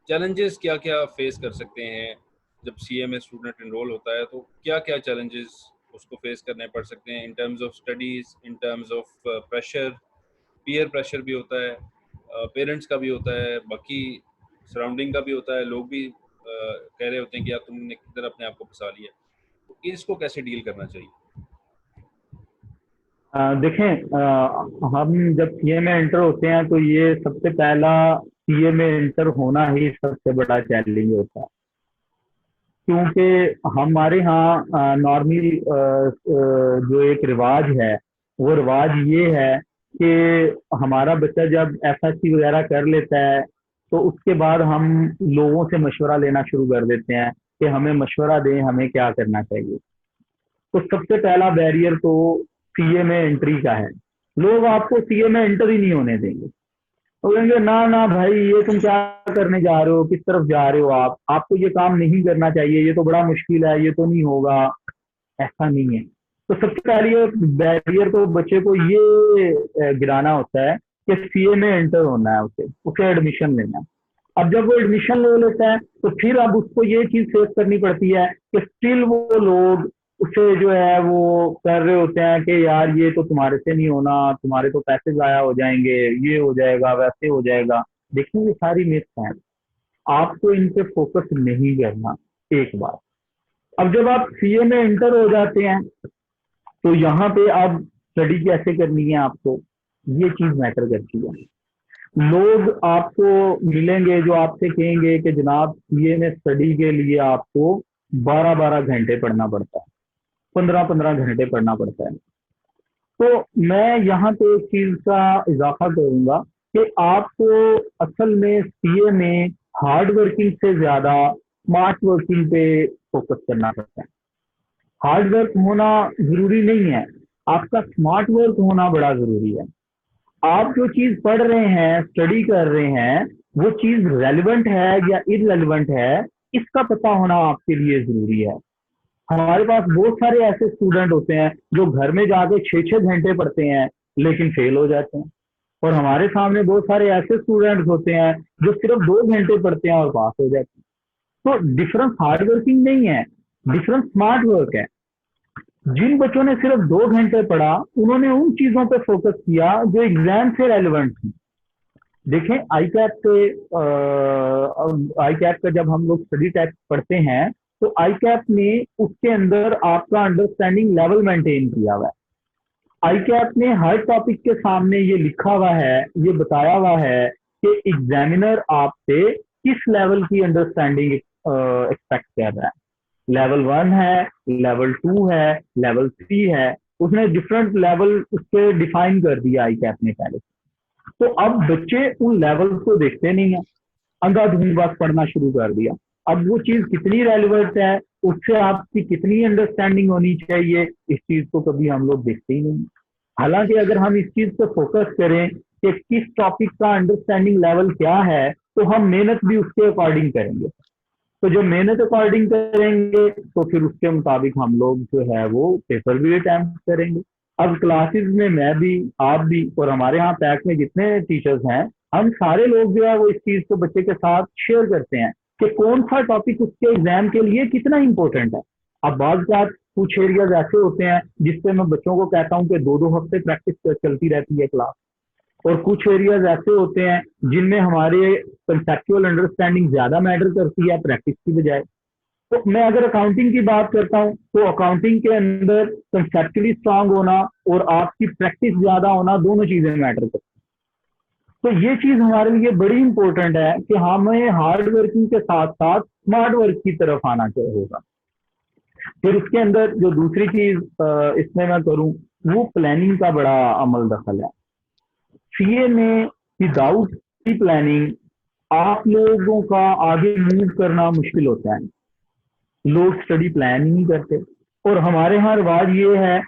चैलेंजेस क्या क्या फेस कर सकते हैं जब सीए में स्टूडेंट इनरोल होता है, तो क्या क्या चैलेंजेस उसको फेस करने पड़ सकते हैं in terms of studies, in terms of pressure, peer pressure भी होता है, पेरेंट्स का भी होता है, बाकी सराउंडिंग का भी होता है, लोग भी कह रहे होते हैं कि यार तुमने किधर अपने आप को फंसा लिया, तो इसको कैसे डील करना चाहिए? देखें, हम जब सीए में एंटर होते हैं तो ये सबसे पहला सीए में एंटर होना ही सबसे बड़ा चैलेंज होता है, क्योंकि हमारे यहाँ नॉर्मली जो एक रिवाज है वो रिवाज ये है कि हमारा बच्चा जब एफएससी वगैरह कर लेता है तो उसके बाद हम लोगों से मशवरा लेना शुरू कर देते हैं कि हमें मशवरा दें, हमें क्या करना चाहिए। तो सबसे पहला बैरियर तो सीए में एंट्री का है। लोग आपको सीए में एंटर ही नहीं होने देंगे। तो कहेंगे ना ना भाई, ये तुम क्या करने जा रहे हो, किस तरफ जा रहे हो, आपको ये काम नहीं करना चाहिए, ये तो बड़ा मुश्किल है, ये तो नहीं होगा। ऐसा नहीं है। तो सबसे पहले बैरियर तो बच्चे को ये गिराना होता है कि सीए में एंटर होना है, उसे एडमिशन लेना है। अब जब वो एडमिशन ले लेता है तो फिर अब उसको ये चीज फेस करनी पड़ती है कि स्टिल वो लोग उसे जो है वो कर रहे होते हैं कि यार ये तो तुम्हारे से नहीं होना, तुम्हारे तो पैसे जाया हो जाएंगे, ये हो जाएगा, वैसे हो जाएगा। देखिए, ये सारी मिथ्स हैं, आपको इन पे फोकस नहीं करना एक बार। अब जब आप सीए में एंटर हो जाते हैं तो यहाँ पे अब स्टडी कैसे करनी है आपको, ये चीज मैटर करती है। लोग आपको मिलेंगे जो आपसे कहेंगे कि जनाब सीए में स्टडी के लिए आपको 12-12 घंटे पढ़ना पड़ता है, 15-15 घंटे पढ़ना पड़ता है। तो मैं यहाँ पे एक चीज का इजाफा करूंगा कि आपको असल में सीए में हार्ड वर्किंग से ज्यादा स्मार्ट वर्किंग पे फोकस करना पड़ता है। हार्ड वर्क होना जरूरी नहीं है, आपका स्मार्ट वर्क होना बड़ा जरूरी है। आप जो चीज पढ़ रहे हैं, स्टडी कर रहे हैं, वो चीज रेलिवेंट है या इररेलिवेंट है, इसका पता होना आपके लिए जरूरी है। हमारे पास बहुत सारे ऐसे स्टूडेंट होते हैं जो घर में जाके 6-6 घंटे पढ़ते हैं लेकिन फेल हो जाते हैं, और हमारे सामने बहुत सारे ऐसे स्टूडेंट्स होते हैं जो सिर्फ 2 घंटे पढ़ते हैं और पास हो जाते हैं। तो डिफरेंस हार्ड वर्किंग नहीं है, डिफरेंस स्मार्ट वर्क है। जिन बच्चों ने सिर्फ 2 घंटे पढ़ा, उन्होंने उन चीजों पर फोकस किया जो एग्जाम से रेलिवेंट थी। देखें, आई कैप का जब हम लोग स्टडी टेस्ट पढ़ते हैं तो आई कैप ने उसके अंदर आपका अंडरस्टैंडिंग लेवल मेंटेन किया हुआ है। आई कैप ने हर टॉपिक के सामने ये लिखा हुआ है, ये बताया हुआ है कि एग्जामिनर आपसे किस लेवल की अंडरस्टैंडिंग एक्सपेक्ट कर रहा है। लेवल 1 है, लेवल 2 है, लेवल 3 है, उसने डिफरेंट लेवल उसके डिफाइन कर दिया आई कैप ने पहले। तो अब बच्चे उन लेवल्स को देखते नहीं है, अंधाधुंध बस पढ़ना शुरू कर दिया। अब वो चीज कितनी रेलिवेंट है, उससे आपकी कितनी अंडरस्टैंडिंग होनी चाहिए, इस चीज को कभी हम लोग देखते ही नहीं। हालांकि अगर हम इस चीज पर फोकस करें कि किस टॉपिक का अंडरस्टैंडिंग लेवल क्या है, तो हम मेहनत भी उसके अकॉर्डिंग करेंगे। तो जब मेहनत अकॉर्डिंग करेंगे तो फिर उसके मुताबिक हम लोग जो है वो पेपर भी अटेम्प्ट करेंगे। अब क्लासेस में मैं भी, आप भी, और हमारे यहाँ पैक में जितने टीचर्स हैं, हम सारे लोग जो है वो इस चीज को बच्चे के साथ शेयर करते हैं कि कौन सा टॉपिक उसके एग्जाम के लिए कितना इंपॉर्टेंट है। अब बात कुछ एरियाज ऐसे होते हैं जिसपे मैं बच्चों को कहता हूँ कि 2-2 हफ्ते प्रैक्टिस चलती रहती है क्लास, और कुछ एरियाज ऐसे होते हैं जिनमें हमारे कंसेप्चुअल अंडरस्टैंडिंग ज्यादा मैटर करती है प्रैक्टिस की बजाय। तो मैं अगर अकाउंटिंग की बात करता हूँ तो अकाउंटिंग के अंदर कंसेप्चुअली स्ट्रांग होना और आपकी प्रैक्टिस ज्यादा होना, दोनों चीजें मैटर करती हैं। तो ये चीज हमारे लिए बड़ी इंपॉर्टेंट है कि हमें हार्ड वर्किंग के साथ साथ स्मार्ट वर्क की तरफ आना होगा। फिर उसके अंदर जो दूसरी चीज इसमें मैं करूं वो प्लानिंग का बड़ा अमल दखल है। सीए में विदाउट प्लानिंग आप लोगों का आगे मूव करना मुश्किल होता है। लोग स्टडी प्लान ही नहीं करते, और हमारे यहाँ रिवाज ये है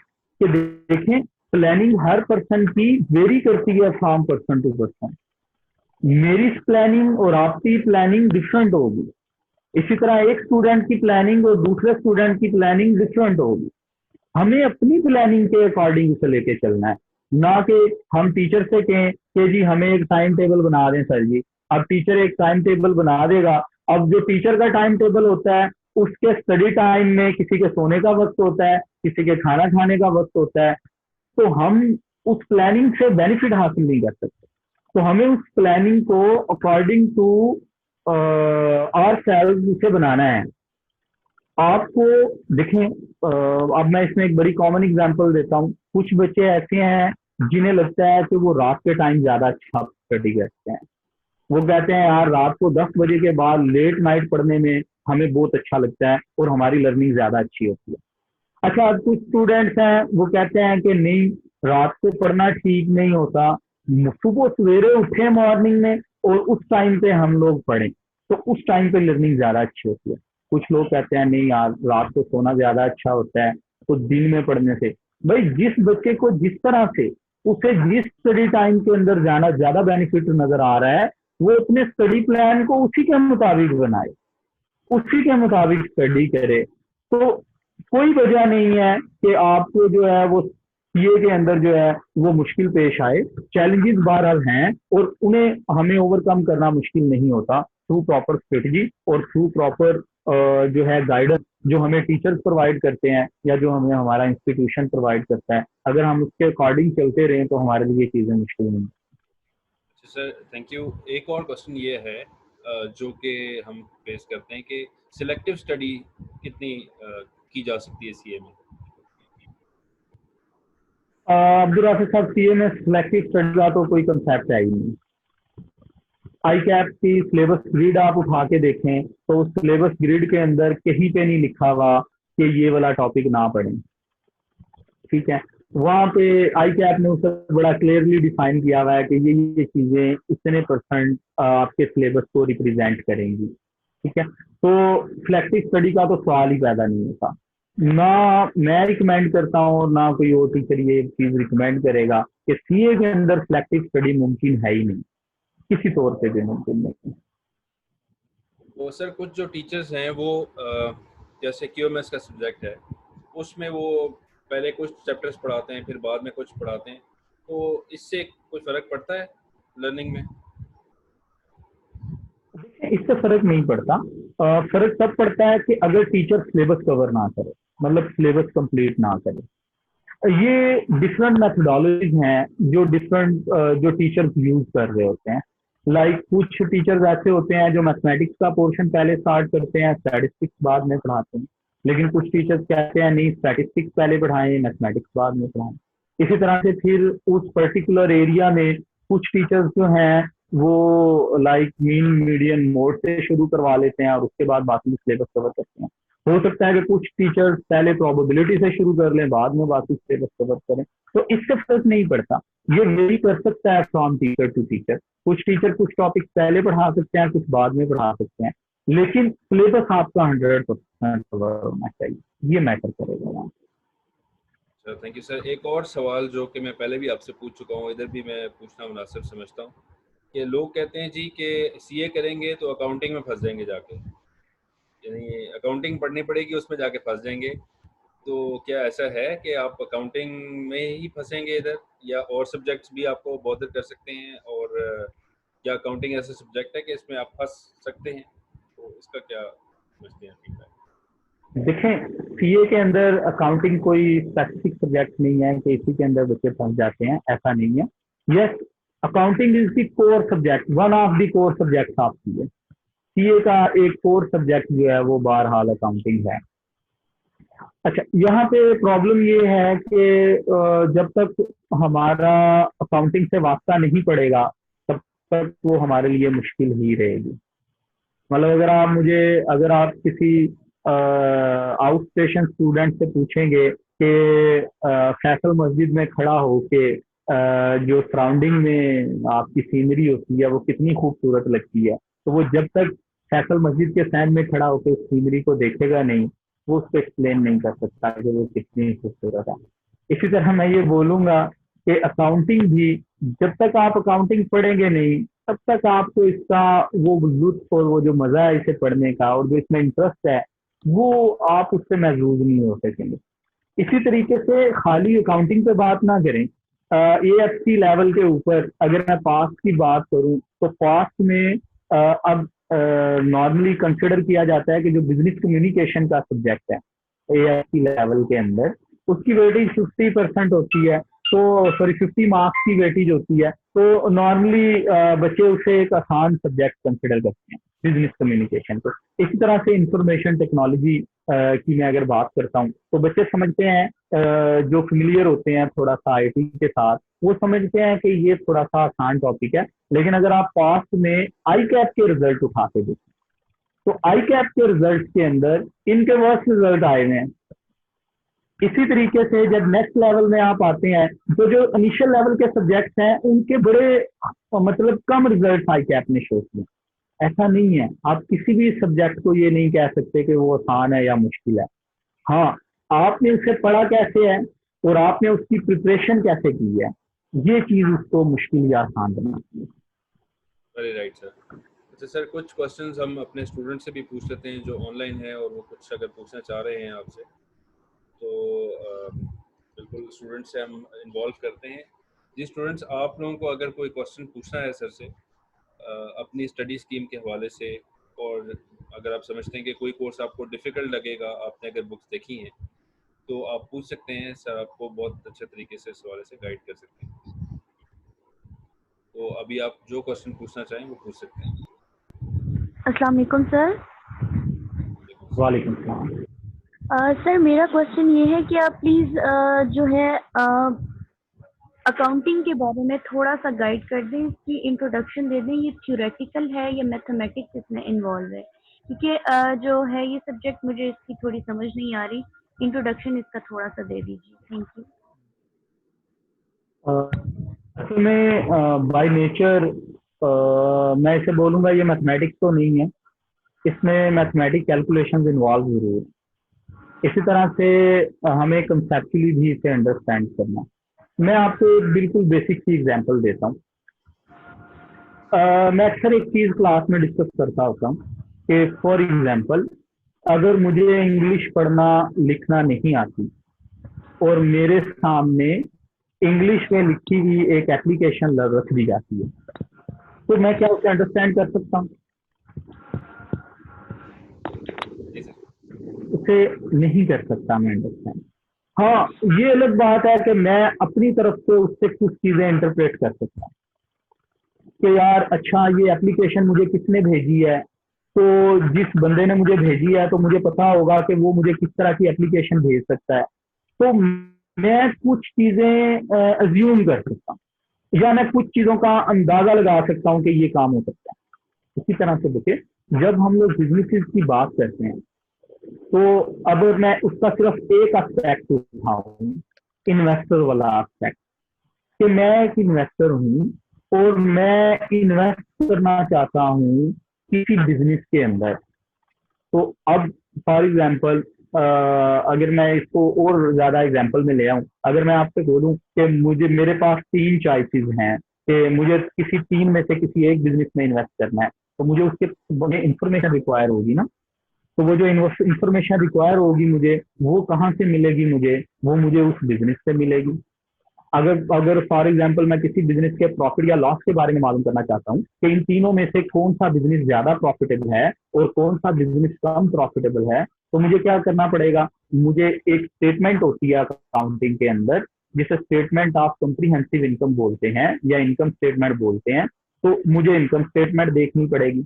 कि देखें प्लानिंग हर पर्सन की वेरी करती है फ्रॉम पर्सन टू पर्सन। मेरी प्लानिंग और आपकी प्लानिंग डिफरेंट होगी, इसी तरह एक स्टूडेंट की प्लानिंग और दूसरे स्टूडेंट की प्लानिंग डिफरेंट होगी। हमें अपनी प्लानिंग के अकॉर्डिंग उसे लेके चलना है, ना कि हम टीचर से कहें कि जी हमें एक टाइम टेबल बना दें सर जी। अब टीचर एक टाइम टेबल बना देगा, अब जो टीचर का टाइम टेबल होता है उसके स्टडी टाइम में किसी के सोने का वक्त होता है, किसी के खाना खाने का वक्त होता है, तो हम उस प्लानिंग से बेनिफिट हासिल नहीं कर सकते। तो हमें उस प्लानिंग को अकॉर्डिंग टू आवर सेल्फ उसे बनाना है। आपको देखें, अब मैं इसमें एक बड़ी कॉमन एग्जांपल देता हूँ। कुछ बच्चे ऐसे हैं जिन्हें लगता है कि वो रात के टाइम ज्यादा अच्छा स्टडी करते हैं। वो कहते हैं यार रात को 10 बजे के बाद लेट नाइट पढ़ने में हमें बहुत अच्छा लगता है और हमारी लर्निंग ज्यादा अच्छी होती है। अच्छा, कुछ स्टूडेंट्स हैं वो कहते हैं कि नहीं, रात को पढ़ना ठीक नहीं होता, सुबह सवेरे उठे मॉर्निंग में और उस टाइम पे हम लोग पढ़ें तो उस टाइम पे लर्निंग ज्यादा अच्छी होती है। कुछ लोग कहते हैं नहीं यार रात को सोना ज्यादा अच्छा होता है तो दिन में पढ़ने से। भाई जिस बच्चे को जिस तरह से उसे जिस स्टडी टाइम के अंदर जाना ज्यादा बेनिफिट नजर आ रहा है वो अपने स्टडी प्लान को उसी के मुताबिक बनाए, उसी के मुताबिक स्टडी करे। तो कोई वजह नहीं है कि आपको जो है वो सीए के अंदर जो है वो मुश्किल पेश आए। चैलेंजेस बहरहाल हैं और उन्हें हमें ओवरकम करना मुश्किल नहीं होता थ्रू प्रॉपर स्ट्रेटजी और थ्रू प्रॉपर जो है गाइडेंस जो हमें टीचर्स प्रोवाइड करते हैं या जो हमें हमारा इंस्टीट्यूशन प्रोवाइड करता है। अगर हम उसके अकॉर्डिंग चलते रहें तो हमारे लिए चीजें मुश्किल नहीं। Sir thank you. एक और क्वेश्चन ये है जो कि हम फेस करते हैं कि सिलेक्टिव स्टडी कितनी की जा सकती है सीए में? अब्दुल राफिक साहब, सीए में सिलेक्टिव स्टडी का तो कोई कंसेप्ट है ही नहीं। आई कैप की सिलेबस ग्रिड आप उठा के देखें तो उस सिलेबस ग्रिड के अंदर कहीं पे नहीं लिखा हुआ कि ये वाला टॉपिक ना पढ़ें, ठीक है। वहाँ पे आई कैप ने उसे बड़ा क्लियरली डिफाइन किया हुआ है कि ये चीजें इतने % आपके सिलेबस को रिप्रेजेंट करेंगी, ठीक है। तो सिलेक्टिव स्टडी का तो सवाल ही पैदा नहीं होता। ना मैं रिकमेंड करता हूँ ना कोई और टीचर ये चीज रिकमेंड करेगा कि सीए के अंदर सिलेक्टिव स्टडी मुमकिन है ही नहीं, किसी तौर पे भी मुमकिन नहीं। तो सर कुछ जो टीचर्स हैं वो जैसे क्यूएमएस का सब्जेक्ट है उसमें वो पहले कुछ चैप्टर्स पढ़ाते हैं फिर बाद में कुछ पढ़ाते हैं, तो इससे कोई फर्क पड़ता है लर्निंग में? इससे फर्क नहीं पड़ता। फर्क तब पड़ता है कि अगर टीचर सिलेबस कवर ना करे, मतलब सिलेबस कंप्लीट ना करे। ये डिफरेंट मेथडोलॉजीज हैं जो डिफरेंट जो टीचर्स यूज कर रहे होते हैं। लाइक कुछ टीचर्स ऐसे होते हैं जो मैथमेटिक्स का पोर्शन पहले स्टार्ट करते हैं, स्टैटिस्टिक्स बाद में पढ़ाते हैं। लेकिन कुछ टीचर्स कहते हैं नहीं, स्टैटिस्टिक्स पहले पढ़ाएं, मैथमेटिक्स बाद में पढ़ाएं। इसी तरह से फिर उस पर्टिकुलर एरिया में कुछ टीचर्स जो हैं वो लाइक मीन मीडियन मोड से शुरू करवा लेते हैं और उसके बाद बाकी सिलेबस कवर करते हैं। हो सकता है कि कुछ टीचर्स पहले प्रोबेबिलिटी से शुरू कर लें बाद में बाकी सिलेबस कवर करें, तो इससे फर्क नहीं पड़ता। ये वेरी कर सकता है फ्रॉम टीचर टू टीचर। कुछ टीचर कुछ टॉपिक पहले पढ़ा सकते हैं, कुछ बाद में पढ़ा सकते हैं, लेकिन सिलेबस आपका 100% कवर होना चाहिए, ये मैटर करेगा। Sir thank you sir. एक और सवाल जो कि मैं पहले भी आपसे पूछ चुका हूँ, इधर भी मैं पूछना मुनासिब समझता हूँ कि लोग कहते हैं जी कि सीए करेंगे तो अकाउंटिंग में फंस जाएंगे जाके, यानी अकाउंटिंग पढ़नी पड़ेगी उसमें जाके फंस जाएंगे। तो क्या ऐसा है कि आप अकाउंटिंग में ही फंसेंगे इधर, या और सब्जेक्ट्स भी आपको बॉदर कर सकते हैं? और क्या अकाउंटिंग ऐसा सब्जेक्ट है कि इसमें आप फंस सकते हैं? तो इसका क्या समझते हैं फीडबैक? देखें, सीए के अंदर अकाउंटिंग कोई स्पेसिफिक सब्जेक्ट नहीं है कि इसी के अंदर बच्चे फंस जाते हैं, ऐसा नहीं है। Yes, accounting is the core subject, one of the core subject of CA. CA का एक कोर सब्जेक्ट जो है वो बहरहाल अकाउंटिंग है। अच्छा, यहाँ पे प्रॉब्लम ये है कि जब तक हमारा अकाउंटिंग से वास्ता नहीं पड़ेगा तब तक वो हमारे लिए मुश्किल ही रहेगी। मतलब अगर आप किसी आउट स्टेशन स्टूडेंट से पूछेंगे कि फैसल मस्जिद में खड़ा हो के जो सराउंडिंग में आपकी सीनरी होती है वो कितनी खूबसूरत लगती है, तो वो जब तक फैसल मस्जिद के सैन में खड़ा होकर उस सीनरी को देखेगा नहीं, वो उसको एक्सप्लेन नहीं कर सकता कि वो कितनी खूबसूरत है। इसी तरह मैं ये बोलूंगा कि अकाउंटिंग भी, जब तक आप अकाउंटिंग पढ़ेंगे नहीं तब तक आपको इसका वो लुत्फ और वो जो मजा है इसे पढ़ने का और जो इसमें इंटरेस्ट है वो आप उससे महजूज नहीं हो सकेंगे। इसी तरीके से खाली अकाउंटिंग पे बात ना करें, AFC लेवल के ऊपर अगर मैं पास्ट की बात करूं तो पास्ट में अब नॉर्मली कंसिडर किया जाता है कि जो बिजनेस कम्युनिकेशन का सब्जेक्ट है AFC लेवल के अंदर, उसकी वेटेज 50% होती है, तो सॉरी 50 मार्क्स की वेटेज होती है। तो नॉर्मली बच्चे उसे एक आसान सब्जेक्ट कंसिडर करते हैं बिजनेस कम्युनिकेशन को। इसी तरह से इंफॉर्मेशन टेक्नोलॉजी की मैं अगर बात करता हूँ तो बच्चे समझते हैं, जो फेमिलियर होते हैं थोड़ा सा IT के साथ, वो समझते हैं कि ये थोड़ा सा आसान टॉपिक है। लेकिन अगर आप पास्ट में ICAP के रिजल्ट उठा के देखें तो ICAP के रिजल्ट के अंदर इनके वर्स्ट रिजल्ट आए हुए हैं। इसी तरीके से जब नेक्स्ट लेवल में आप आते हैं तो जो इनिशियल लेवल के सब्जेक्ट्स हैं उनके बड़े मतलब कम रिजल्ट ICAP ने शो किए। ऐसा नहीं है, आप किसी भी सब्जेक्ट को ये नहीं कह सकते कि वो आसान है या मुश्किल है। हाँ, आपने उसे पढ़ा कैसे है और आपने उसकी प्रिपरेशन कैसे की है, ये चीज उसको मुश्किल या आसान बनाती है। Very right sir. अच्छा सर, कुछ क्वेश्चंस हम अपने स्टूडेंट से भी पूछ लेते हैं जो ऑनलाइन है और वो कुछ अगर पूछना चाह रहे हैं आपसे, तो बिल्कुल स्टूडेंट से हम इन्वॉल्व करते हैं। जी स्टूडेंट्स, आप लोगों को अगर कोई क्वेश्चन पूछना है सर से अपनी स्टडी स्कीम के हवाले से, और अगर आप समझते हैं कि कोई कोर्स आपको डिफ़िकल्ट लगेगा, आपने अगर बुक्स देखी हैं, तो आप पूछ सकते हैं। सर आपको बहुत अच्छे तरीके से इस हवाले से गाइड कर सकते हैं। तो अभी आप जो क्वेश्चन पूछना चाहें वो पूछ सकते हैं। अस्सलाम वालेकुम सर। वालेकुम सलाम। सर मेरा क्वेश्चन ये है कि आप प्लीज़ जो है अकाउंटिंग के बारे में थोड़ा सा गाइड कर दें, इसकी इंट्रोडक्शन दे दें। ये थ्योरेटिकल है या मैथमेटिक्स इसमें इन्वॉल्व है? क्योंकि जो है ये सब्जेक्ट मुझे इसकी थोड़ी समझ नहीं आ रही। इंट्रोडक्शन इसका थोड़ा सा दे दीजिए, थैंक यू। असल में बाय नेचर मैं इसे बोलूँगा ये मैथमेटिक्स तो नहीं है, इसमें मैथमेटिक कैलकुलेशंस इन्वॉल्व जरूर। इसी तरह से हमें कंसेप्चुअली भी इसे अंडरस्टैंड करना। मैं आपको एक बिल्कुल बेसिक सी एग्जांपल देता हूँ। मैं अक्सर एक चीज़ क्लास में डिस्कस करता होता हूँ कि फॉर एग्जांपल अगर मुझे इंग्लिश पढ़ना लिखना नहीं आती और मेरे सामने इंग्लिश में लिखी हुई एक एप्लीकेशन रख दी जाती है, तो मैं क्या उसे अंडरस्टैंड कर सकता हूँ? उसे नहीं कर सकता मैं अंडरस्टैंड। हाँ, ये अलग बात है कि मैं अपनी तरफ से उससे कुछ चीजें इंटरप्रेट कर सकता हूँ कि यार अच्छा ये एप्लीकेशन मुझे किसने भेजी है, तो जिस बंदे ने मुझे भेजी है तो मुझे पता होगा कि वो मुझे किस तरह की एप्लीकेशन भेज सकता है, तो मैं कुछ चीजें अज्यूम कर सकता हूँ या मैं कुछ चीजों का अंदाजा लगा सकता हूँ कि ये काम हो सकता है। इसी तरह से देखिए, जब हम लोग बिजनेसेस की बात करते हैं तो अब मैं उसका सिर्फ एक एस्पेक्ट उठाऊं, इन्वेस्टर वाला एस्पेक्ट, कि मैं एक इन्वेस्टर हूं और मैं इन्वेस्ट करना चाहता हूं किसी बिजनेस के अंदर। तो अब फॉर एग्जांपल अगर मैं इसको और ज्यादा एग्जांपल में ले आऊं, अगर मैं आपसे बोलूं कि मेरे पास 3 चॉइसेस हैं कि मुझे किसी 3 में से किसी एक बिजनेस में इन्वेस्ट करना है, तो मुझे उसके इंफॉर्मेशन रिक्वायर होगी ना। तो वो जो इंफॉर्मेशन रिक्वायर होगी मुझे, वो कहाँ से मिलेगी मुझे? वो मुझे उस बिजनेस से मिलेगी। अगर फॉर एग्जांपल मैं किसी बिजनेस के प्रॉफिट या लॉस के बारे में मालूम करना चाहता हूँ कि इन तीनों में से कौन सा बिजनेस ज्यादा प्रॉफिटेबल है और कौन सा बिजनेस कम प्रॉफिटेबल है, तो मुझे क्या करना पड़ेगा, मुझे एक स्टेटमेंट होती है अकाउंटिंग के अंदर जिसे स्टेटमेंट ऑफ कॉम्प्रिहेंसिव इनकम बोलते हैं या इनकम स्टेटमेंट बोलते हैं। तो मुझे इनकम स्टेटमेंट देखनी पड़ेगी।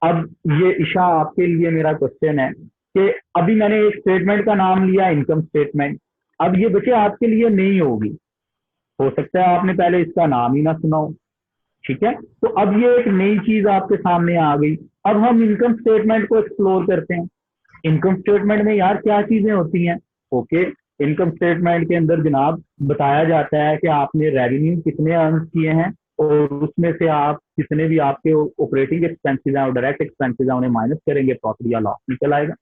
अब ये ईशा आपके लिए मेरा क्वेश्चन है कि अभी मैंने एक स्टेटमेंट का नाम लिया इनकम स्टेटमेंट, अब ये बच्चे आपके लिए नहीं होगी, हो सकता है आपने पहले इसका नाम ही ना सुना हो, ठीक है। तो अब ये एक नई चीज आपके सामने आ गई। अब हम इनकम स्टेटमेंट को एक्सप्लोर करते हैं। इनकम स्टेटमेंट में यार क्या चीजें होती हैं? ओके, इनकम स्टेटमेंट के अंदर जनाब बताया जाता है कि आपने रेवेन्यू कितने अर्न किए हैं और उसमें से आप कितने भी आपके ऑपरेटिंग एक्सपेंसेस हैं और डायरेक्ट एक्सपेंसेस हैं उन्हें माइनस करेंगे, प्रॉफिट या लॉस निकल आएगा।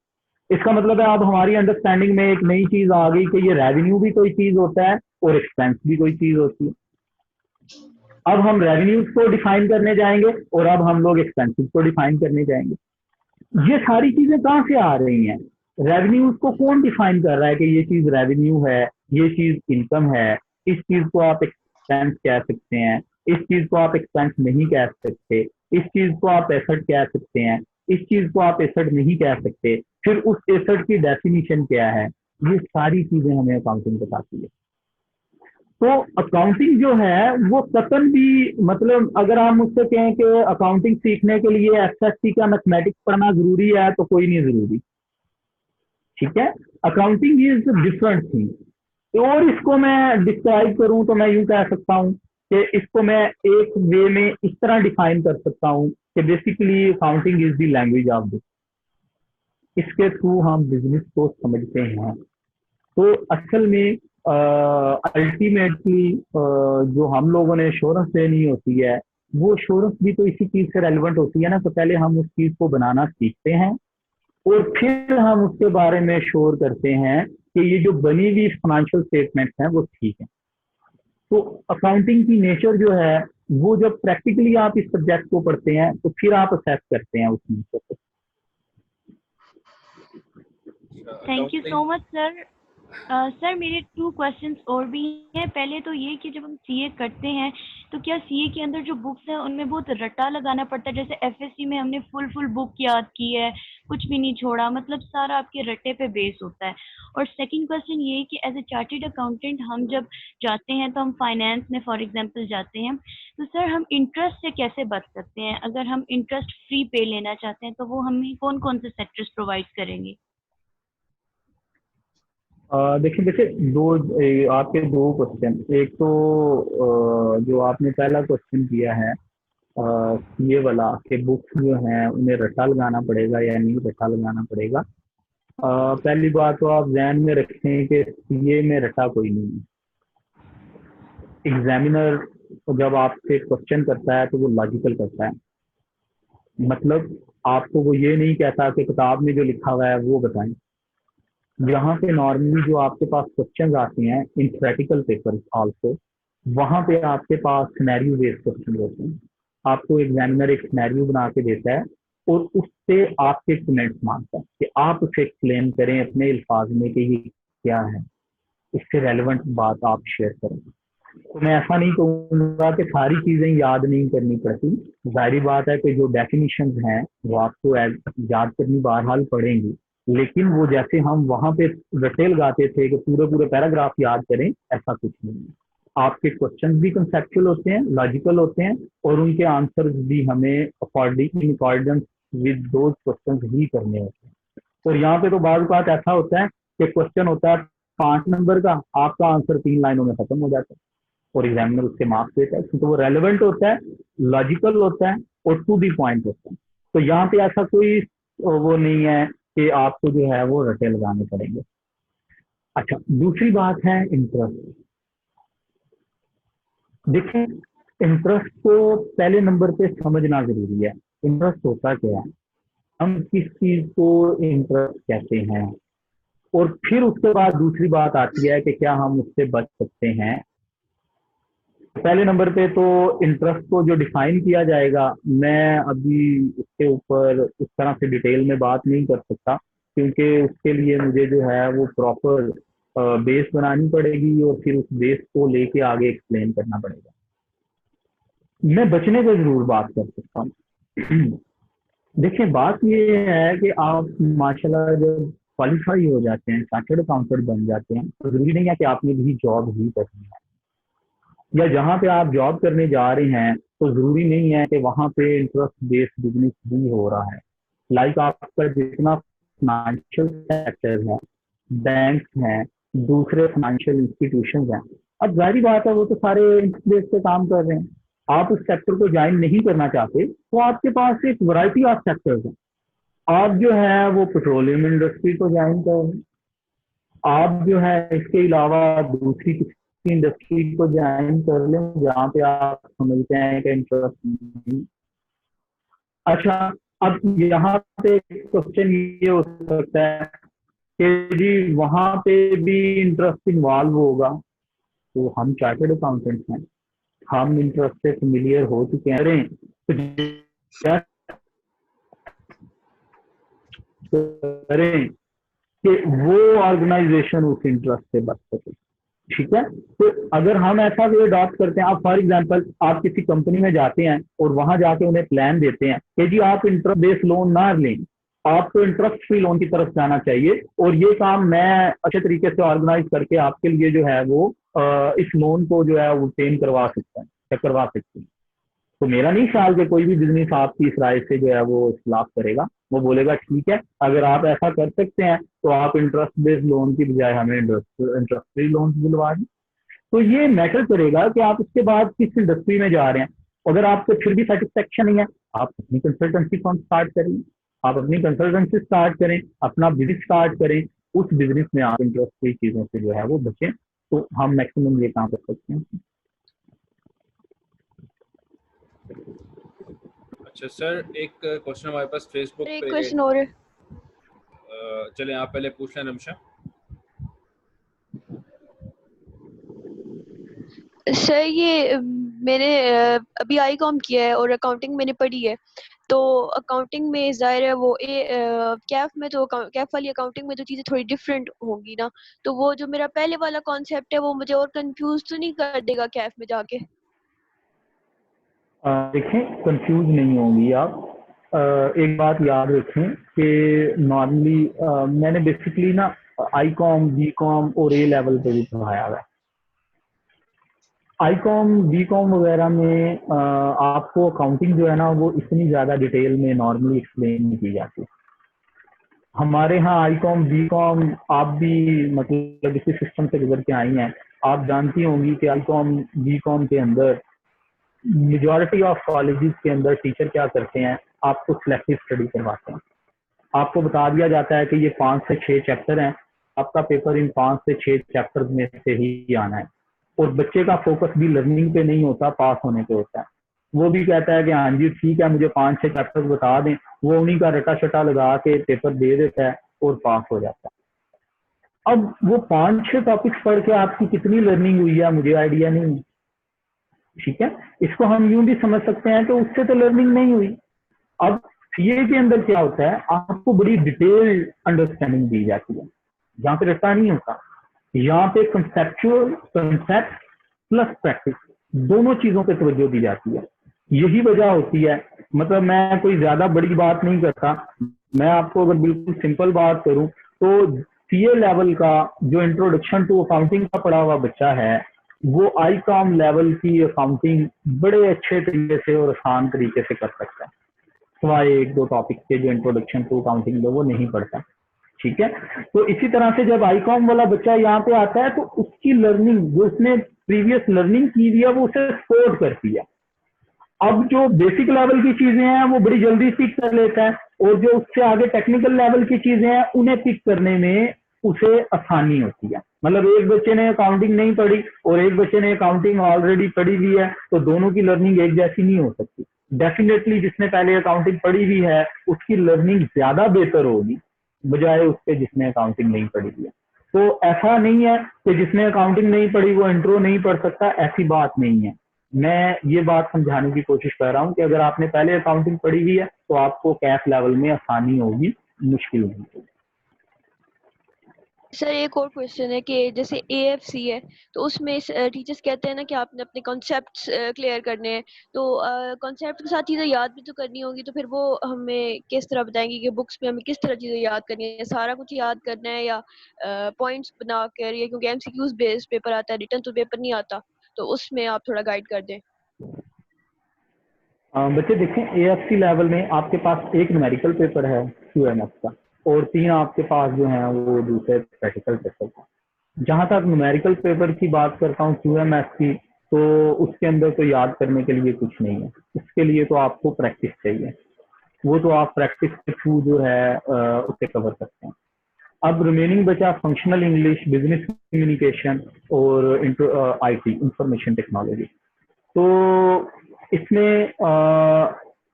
इसका मतलब है अब हमारी अंडरस्टैंडिंग में एक नई चीज आ गई कि ये रेवेन्यू भी कोई चीज होता है और एक्सपेंस भी कोई चीज होती है। अब हम रेवेन्यूज को डिफाइन करने जाएंगे और अब हम लोग एक्सपेंसेस को डिफाइन करने जाएंगे। ये सारी चीजें कहाँ से आ रही हैं? रेवेन्यूज को कौन डिफाइन कर रहा है कि ये चीज रेवेन्यू है, ये चीज इनकम है, इस चीज को आप एक्सपेंस कह सकते हैं, इस चीज को आप एक्सपेंस नहीं कह सकते, इस चीज को आप एसेट कह सकते हैं, इस चीज को आप एसेट नहीं कह सकते, फिर उस एसेट की डेफिनेशन क्या है, ये सारी चीजें हमें अकाउंटिंग बताती है। तो अकाउंटिंग जो है वो कतन भी, मतलब अगर आप मुझसे कहें कि अकाउंटिंग सीखने के लिए एसएससी का मैथमेटिक्स पढ़ना जरूरी है, तो कोई नहीं जरूरी, ठीक है। Accounting is different thing. और इसको मैं डिस्क्राइब करूं तो मैं यूं कह सकता हूं कि इसको मैं एक वे में इस तरह डिफाइन कर सकता हूं कि basically accounting is the language of business. इसके थ्रू हम बिजनेस को समझते हैं। तो असल में अल्टीमेटली जो हम लोगों ने एश्योरेंस लेनी होती है, वो एश्योरेंस भी तो इसी चीज से रेलिवेंट होती है ना। तो पहले हम उस चीज को बनाना सीखते हैं और फिर हम उसके बारे में श्योर करते हैं कि ये जो बनी हुई फाइनेंशियल स्टेटमेंट्स हैं वो ठीक है। तो अकाउंटिंग की नेचर जो है वो जब प्रैक्टिकली आप इस सब्जेक्ट को पढ़ते हैं तो फिर आप असेस करते हैं उस नेचर को। Thank you so much sir. Sir मेरे 2 क्वेश्चंस और भी हैं। पहले तो ये कि जब हम सीए करते हैं तो क्या सीए के अंदर जो बुक्स हैं उनमें बहुत रट्टा लगाना पड़ता है? जैसे एफएससी में हमने फुल बुक याद की है, कुछ भी नहीं छोड़ा, मतलब सारा आपके रट्टे पे बेस होता है। और सेकंड क्वेश्चन ये है कि एज ए चार्टेड अकाउंटेंट हम जब जाते हैं तो हम फाइनेंस में फॉर एग्जांपल जाते हैं, तो सर हम इंटरेस्ट से कैसे बच सकते हैं? अगर हम इंटरेस्ट फ्री पे लेना चाहते हैं तो वो हमें कौन कौन से सेक्टर्स प्रोवाइड करेंगे? देखिए आपके 2 क्वेश्चन। एक तो जो आपने पहला क्वेश्चन किया है ये वाला कि बुक्स जो हैं उन्हें रट्टा लगाना पड़ेगा या नहीं रट्टा लगाना पड़ेगा। पहली बात तो आप ध्यान में रखें कि सीए में रट्टा कोई नहीं है। एग्जामिनर जब आपसे क्वेश्चन करता है तो वो लॉजिकल करता है, मतलब आपको वो ये नहीं कहता कि किताब में जो लिखा हुआ है वो बताएं। यहाँ पे नॉर्मली जो आपके पास क्वेश्चंस आते हैं इन थ्योरेटिकल पेपर्स आल्सो, वहाँ पे आपके पास सिनेरियो बेस्ड क्वेश्चन होते हैं। आपको एग्जामिनर एक सिनेरियो बना के देता है और उससे आपके कमेंट्स मांगता है कि आप उसे एक्सप्लेन करें अपने अल्फाज में कि ये क्या है, इससे रेलेवेंट बात आप शेयर करें। तो मैं ऐसा नहीं कहूँगा कि सारी चीज़ें याद नहीं करनी पड़ती। जाहिर बात है कि जो डेफिनेशंस हैं वो आपको याद करनी बहरहाल पड़ेंगी, लेकिन वो जैसे हम वहाँ पे रटे लगाते थे कि पूरे पैराग्राफ याद करें, ऐसा कुछ नहीं है। आपके क्वेश्चंस भी कंसेप्चुअल होते हैं, लॉजिकल होते हैं और उनके आंसर्स भी हमें according in accordance with those questions ही करने होते हैं। और यहाँ पे तो बात ऐसा होता है कि क्वेश्चन होता है 5 नंबर का, आपका आंसर 3 लाइनों में खत्म हो जाता है और एग्जामिनर उसके मार्क्स देता है क्योंकि वो रेलेवेंट होता है, लॉजिकल होता है और टू दी पॉइंट होता है। तो यहाँ पे ऐसा कोई वो नहीं है कि आपको जो है वो रटे लगाने पड़ेंगे। अच्छा, दूसरी बात है इंटरेस्ट। देखिए, इंटरेस्ट को पहले नंबर पे समझना जरूरी है। इंटरेस्ट होता क्या है, हम किस चीज को इंटरेस्ट कहते हैं, और फिर उसके बाद दूसरी बात आती है कि क्या हम उससे बच सकते हैं। पहले नंबर पे तो इंटरेस्ट को जो डिफाइन किया जाएगा, मैं अभी उसके ऊपर उस तरह से डिटेल में बात नहीं कर सकता क्योंकि उसके लिए मुझे जो है वो प्रॉपर बेस बनानी पड़ेगी और फिर उस बेस को लेके आगे एक्सप्लेन करना पड़ेगा। मैं बचने को जरूर बात कर सकता हूँ। देखिए बात ये है कि आप माशाल्लाह जब क्वालिफाई हो जाते हैं, चार्टर्ड अकाउंटेंट बन जाते हैं, तो जरूरी नहीं है कि आपने भी जॉब ही करनी है, या जहाँ पे आप जॉब करने जा रहे हैं तो जरूरी नहीं है कि वहाँ पे इंटरेस्ट बेस्ड बिजनेस भी हो रहा है। लाइक आपका जितना फाइनेंशियल सेक्टर है, बैंक हैं, दूसरे फाइनेंशियल इंस्टीट्यूशन हैं, अब जाहिर बात है वो तो सारे इंटरेस्ट बेस पे काम कर रहे हैं। आप उस सेक्टर को ज्वाइन नहीं करना चाहते तो आपके पास एक वैरायटी ऑफ सेक्टर्स हैं। आप जो है वो पेट्रोलियम इंडस्ट्री को ज्वाइन करें, आप जो है इसके अलावा दूसरी किसी इंडस्ट्री को ज्वाइन कर लें जहाँ पे आप समझते हैं कि इंटरेस्ट नहीं। अच्छा, अब यहाँ पे क्वेश्चन ये हो सकता है कि जी वहाँ पे भी इंटरेस्ट इन्वॉल्व होगा, तो हम चार्टर्ड अकाउंटेंट्स हैं, हम इंटरेस्ट से फेमिलियर हो चुके हैं, तो करें कि वो ऑर्गेनाइजेशन उस इंटरेस्ट से बच सके। ठीक है, तो अगर हम ऐसा वे अडॉप्ट करते हैं, आप फॉर एग्जांपल आप किसी कंपनी में जाते हैं और वहां जाके उन्हें प्लान देते हैं कि जी आप इंटरेस्ट बेस्ड लोन ना लें, आपको इंटरेस्ट फ्री लोन की तरफ जाना चाहिए, और ये काम मैं अच्छे तरीके से ऑर्गेनाइज करके आपके लिए जो है वो इस लोन को जो है वो ऑब्टेन करवा सकता है या करवा सकते हैं। तो मेरा नहीं ख्याल कि कोई भी बिजनेस आपकी इस राय से जो है वो इख्लाफ करेगा, वो बोलेगा ठीक है अगर आप ऐसा कर सकते हैं तो आप इंटरेस्ट बेस्ड लोन की बजाय हमें इंटरेस्ट फ्री लोन दिलवा दें। तो ये मैटर करेगा कि आप उसके बाद किस इंडस्ट्री में जा रहे हैं। अगर आपको फिर भी सेटिस्फेक्शन नहीं है, आप अपनी कंसल्टेंसी फर्म स्टार्ट करें, आप अपनी कंसल्टेंसी स्टार्ट करें, अपना बिजनेस स्टार्ट करें, उस बिजनेस में आप इंटरेस्ट फ्री चीजों से जो है वो बचें, तो हम मैक्सिमम ये काम कर सकते हैं। अच्छा सर, एक क्वेश्चन हमारे पास फेसबुक एक पे क्वेश्चन और है। चलें आप पहले पूछ लें रमशा। सर ये मैंने अभी आईकॉम किया है और अकाउंटिंग मैंने पढ़ी है, तो अकाउंटिंग में जाहिर है वो कैफ में तो कैफ वाली अकाउंटिंग में तो चीज़ें थोड़ी डिफरेंट होंगी ना, तो वो जो मेरा पहले वाला कॉन्सेप्ट है वो मुझे और कंफ्यूज तो नहीं कर देगा कैफ में जाके? देखें कंफ्यूज नहीं होंगी आप। एक बात याद रखें कि नॉर्मली मैंने बेसिकली ना आईकॉम, बीकॉम और ए लेवल पे भी पढ़ाया हुआ है। आईकॉम, बीकॉम वगैरह में आपको अकाउंटिंग जो है ना वो इतनी ज़्यादा डिटेल में नॉर्मली एक्सप्लेन नहीं की जाती। हमारे यहाँ आईकॉम, बीकॉम, आप भी मतलब इसी सिस्टम से गुजर के आई हैं, आप जानती होंगी कि आईकॉम, बीकॉम के अंदर मेजॉरिटी ऑफ कॉलेजेस के अंदर टीचर क्या करते हैं, आपको सिलेक्टिव स्टडी करवाते हैं। आपको बता दिया जाता है कि ये 5 से 6 चैप्टर हैं, आपका पेपर इन 5 से 6 चैप्टर में से ही आना है, और बच्चे का फोकस भी लर्निंग पे नहीं होता, पास होने पे होता है। वो भी कहता है कि हाँ जी ठीक है मुझे 5-6 चैप्टर बता दें, वो उन्हीं का रटा शटा लगा के पेपर दे देता है और पास हो जाता है। अब वो 5-6 टॉपिक्स पढ़ के आपकी कितनी लर्निंग हुई है मुझे आइडिया नहीं है। ठीक है, इसको हम यूं भी समझ सकते हैं कि उससे तो लर्निंग नहीं हुई। अब सीए के अंदर क्या होता है, आपको बड़ी डिटेल अंडरस्टैंडिंग दी जाती है, जहाँ पे रट्टा नहीं होता। यहाँ पे कंसेप्चुअल, कंसेप्ट प्लस प्रैक्टिस दोनों चीजों पे तवज्जो दी जाती है। यही वजह होती है, मतलब मैं कोई ज्यादा बड़ी बात नहीं करता, मैं आपको अगर बिल्कुल सिंपल बात करूं तो सीए लेवल का जो इंट्रोडक्शन टू अकाउंटिंग का पढ़ा हुआ बच्चा है वो आईकॉम लेवल की अकाउंटिंग बड़े अच्छे तरीके से और आसान तरीके से कर सकता है, सिवाय 1-2 टॉपिक के जो इंट्रोडक्शन टू अकाउंटिंग है वो नहीं पढ़ता। ठीक है, तो इसी तरह से जब आईकॉम वाला बच्चा यहाँ पे आता है तो उसकी लर्निंग, जो उसने प्रीवियस लर्निंग की हुई है वो उसे सपोर्ट करती है। अब जो बेसिक लेवल की चीजें हैं वो बड़ी जल्दी पिक कर लेता है, और जो उससे आगे टेक्निकल लेवल की चीजें हैं उन्हें पिक करने में उसे आसानी होती है। मतलब एक बच्चे ने अकाउंटिंग नहीं पढ़ी और एक बच्चे ने अकाउंटिंग ऑलरेडी पढ़ी हुई है, तो दोनों की लर्निंग एक जैसी नहीं हो सकती। डेफिनेटली जिसने पहले अकाउंटिंग पढ़ी हुई है उसकी लर्निंग ज्यादा बेहतर होगी बजाय उसके जिसने अकाउंटिंग नहीं पढ़ी हुई है। तो ऐसा नहीं है कि जिसने अकाउंटिंग नहीं पढ़ी वो इंट्रो नहीं पढ़ सकता, ऐसी बात नहीं है। मैं ये बात समझाने की कोशिश कर रहा हूँ कि अगर आपने पहले अकाउंटिंग पढ़ी हुई है तो आपको कैफ लेवल में आसानी होगी, मुश्किल नहीं होगी। सर एक और क्वेश्चन है कि जैसे एएफसी है तो उसमें टीचर्स कहते हैं ना कि आपने अपने कॉन्सेप्ट्स क्लियर करने हैं, तो कॉन्सेप्ट के साथ चीज़ें याद भी तो करनी होगी, तो फिर वो हमें किस तरह बताएंगे कि बुक्स में हमें किस तरह चीज़ें याद करनी है, सारा कुछ याद करना है या पॉइंट्स बना कर, या क्योंकि एमसीक्यूज बेस्ड पेपर आता है, रिटर्न तो पेपर नहीं आता, तो उसमें आप थोड़ा गाइड कर दें। बच्चे देखें, एएफसी लेवल में आपके पास एक न्यूमेरिकल पेपर है क्यूएमएस का, और 3 आपके पास जो हैं वो दूसरे प्रैक्टिकल पेपर का। जहां तक न्यूमेरिकल पेपर की बात करता हूँ क्यूएमएस की, तो उसके अंदर तो याद करने के लिए कुछ नहीं है, उसके लिए तो आपको प्रैक्टिस चाहिए। वो तो आप प्रैक्टिस के थ्रू जो है उसे कवर करते हैं। अब रिमेनिंग बचा फंक्शनल इंग्लिश, बिजनेस कम्युनिकेशन और आईटी, इंफॉर्मेशन टेक्नोलॉजी। तो इसमें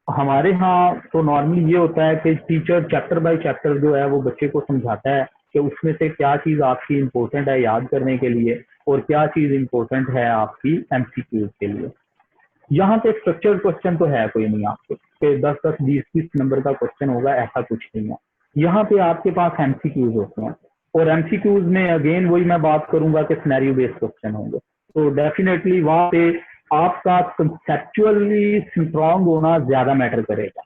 हमारे यहाँ तो नॉर्मली ये होता है कि टीचर चैप्टर बाय चैप्टर जो है वो बच्चे को समझाता है कि उसमें से क्या चीज़ आपकी इम्पोर्टेंट है याद करने के लिए और क्या चीज़ इम्पोर्टेंट है आपकी एमसीक्यूज के लिए। यहाँ पे स्ट्रक्चर्ड क्वेश्चन तो है कोई नहीं आपके कि 10-10, 20-20 नंबर का क्वेश्चन होगा, ऐसा कुछ नहीं है। यहाँ पे आपके पास एमसीक्यूज होते हैं, और एमसीक्यूज में अगेन वही मैं बात करूंगा कि सिनेरियो बेस्ड क्वेश्चन होंगे। तो डेफिनेटली वहाँ पे आपका कंसेप्चुअली स्ट्रांग होना ज्यादा मैटर करेगा।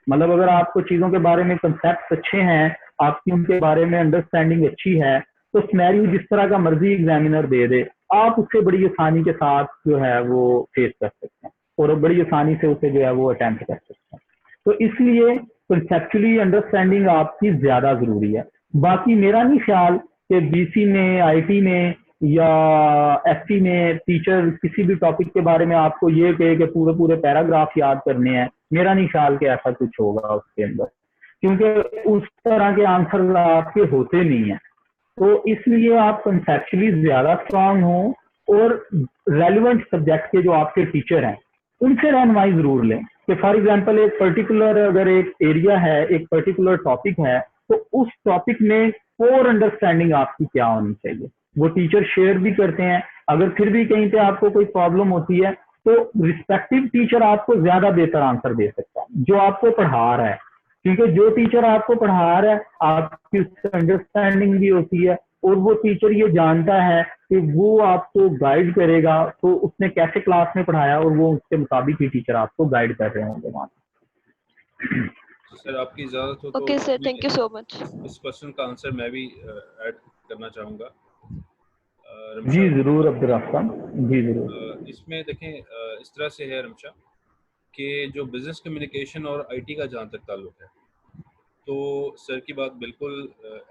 मतलब अगर आपको चीजों के बारे में कंसेप्ट अच्छे हैं, आपकी उनके बारे में अंडरस्टैंडिंग अच्छी है, तो सिनेरियो जिस तरह का मर्जी एग्जामिनर दे दे, आप उससे बड़ी आसानी के साथ जो है वो फेस कर सकते हैं और बड़ी आसानी से उसे जो है वो अटेम्प्ट कर सकते हैं। तो इसलिए कंसेप्चुअली अंडरस्टैंडिंग आपकी ज्यादा जरूरी है। बाकी मेरा नहीं ख्याल कि बीसी में, आईटी में या एसटी में टीचर किसी भी टॉपिक के बारे में आपको ये कहे कि पूरे पूरे पैराग्राफ याद करने हैं। मेरा नहीं ख्याल कि ऐसा कुछ होगा उसके अंदर, क्योंकि उस तरह के आंसर आपके होते नहीं है। तो इसलिए आप कंसेप्चुअली ज्यादा स्ट्रांग हो और रेलिवेंट सब्जेक्ट के जो आपके टीचर हैं उनसे रहनुमाई जरूर लें कि फॉर एग्जांपल एक पर्टिकुलर अगर एक एरिया है, एक पर्टिकुलर टॉपिक है, तो उस टॉपिक में कोर अंडरस्टैंडिंग आपकी क्या होनी चाहिए, वो टीचर शेयर भी करते हैं। अगर फिर भी कहीं पे आपको कोई प्रॉब्लम होती है तो रिस्पेक्टिव टीचर आपको ज्यादा बेहतर आंसर दे सकता है जो आपको पढ़ा रहा है, क्योंकि जो टीचर आपको पढ़ा रहा है आपकी उससे अंडरस्टैंडिंग भी होती है, और वो टीचर ये जानता है कि वो आपको गाइड करेगा, तो उसने कैसे क्लास में पढ़ाया और वो उसके मुताबिक ही टीचर आपको गाइड कर रहे होंगे वहाँ। सर आपकी इजाज़त हो तो okay sir, thank you so much. इस क्वेश्चन का आंसर मैं भी ऐड करना चाहूँगा। जी जरूर अब्दुर्रहमान जी जरूर। इसमें देखें इस तरह से है रमशा कि जो बिजनेस कम्युनिकेशन और आईटी का जहाँ तक ताल्लुक है, तो सर की बात बिल्कुल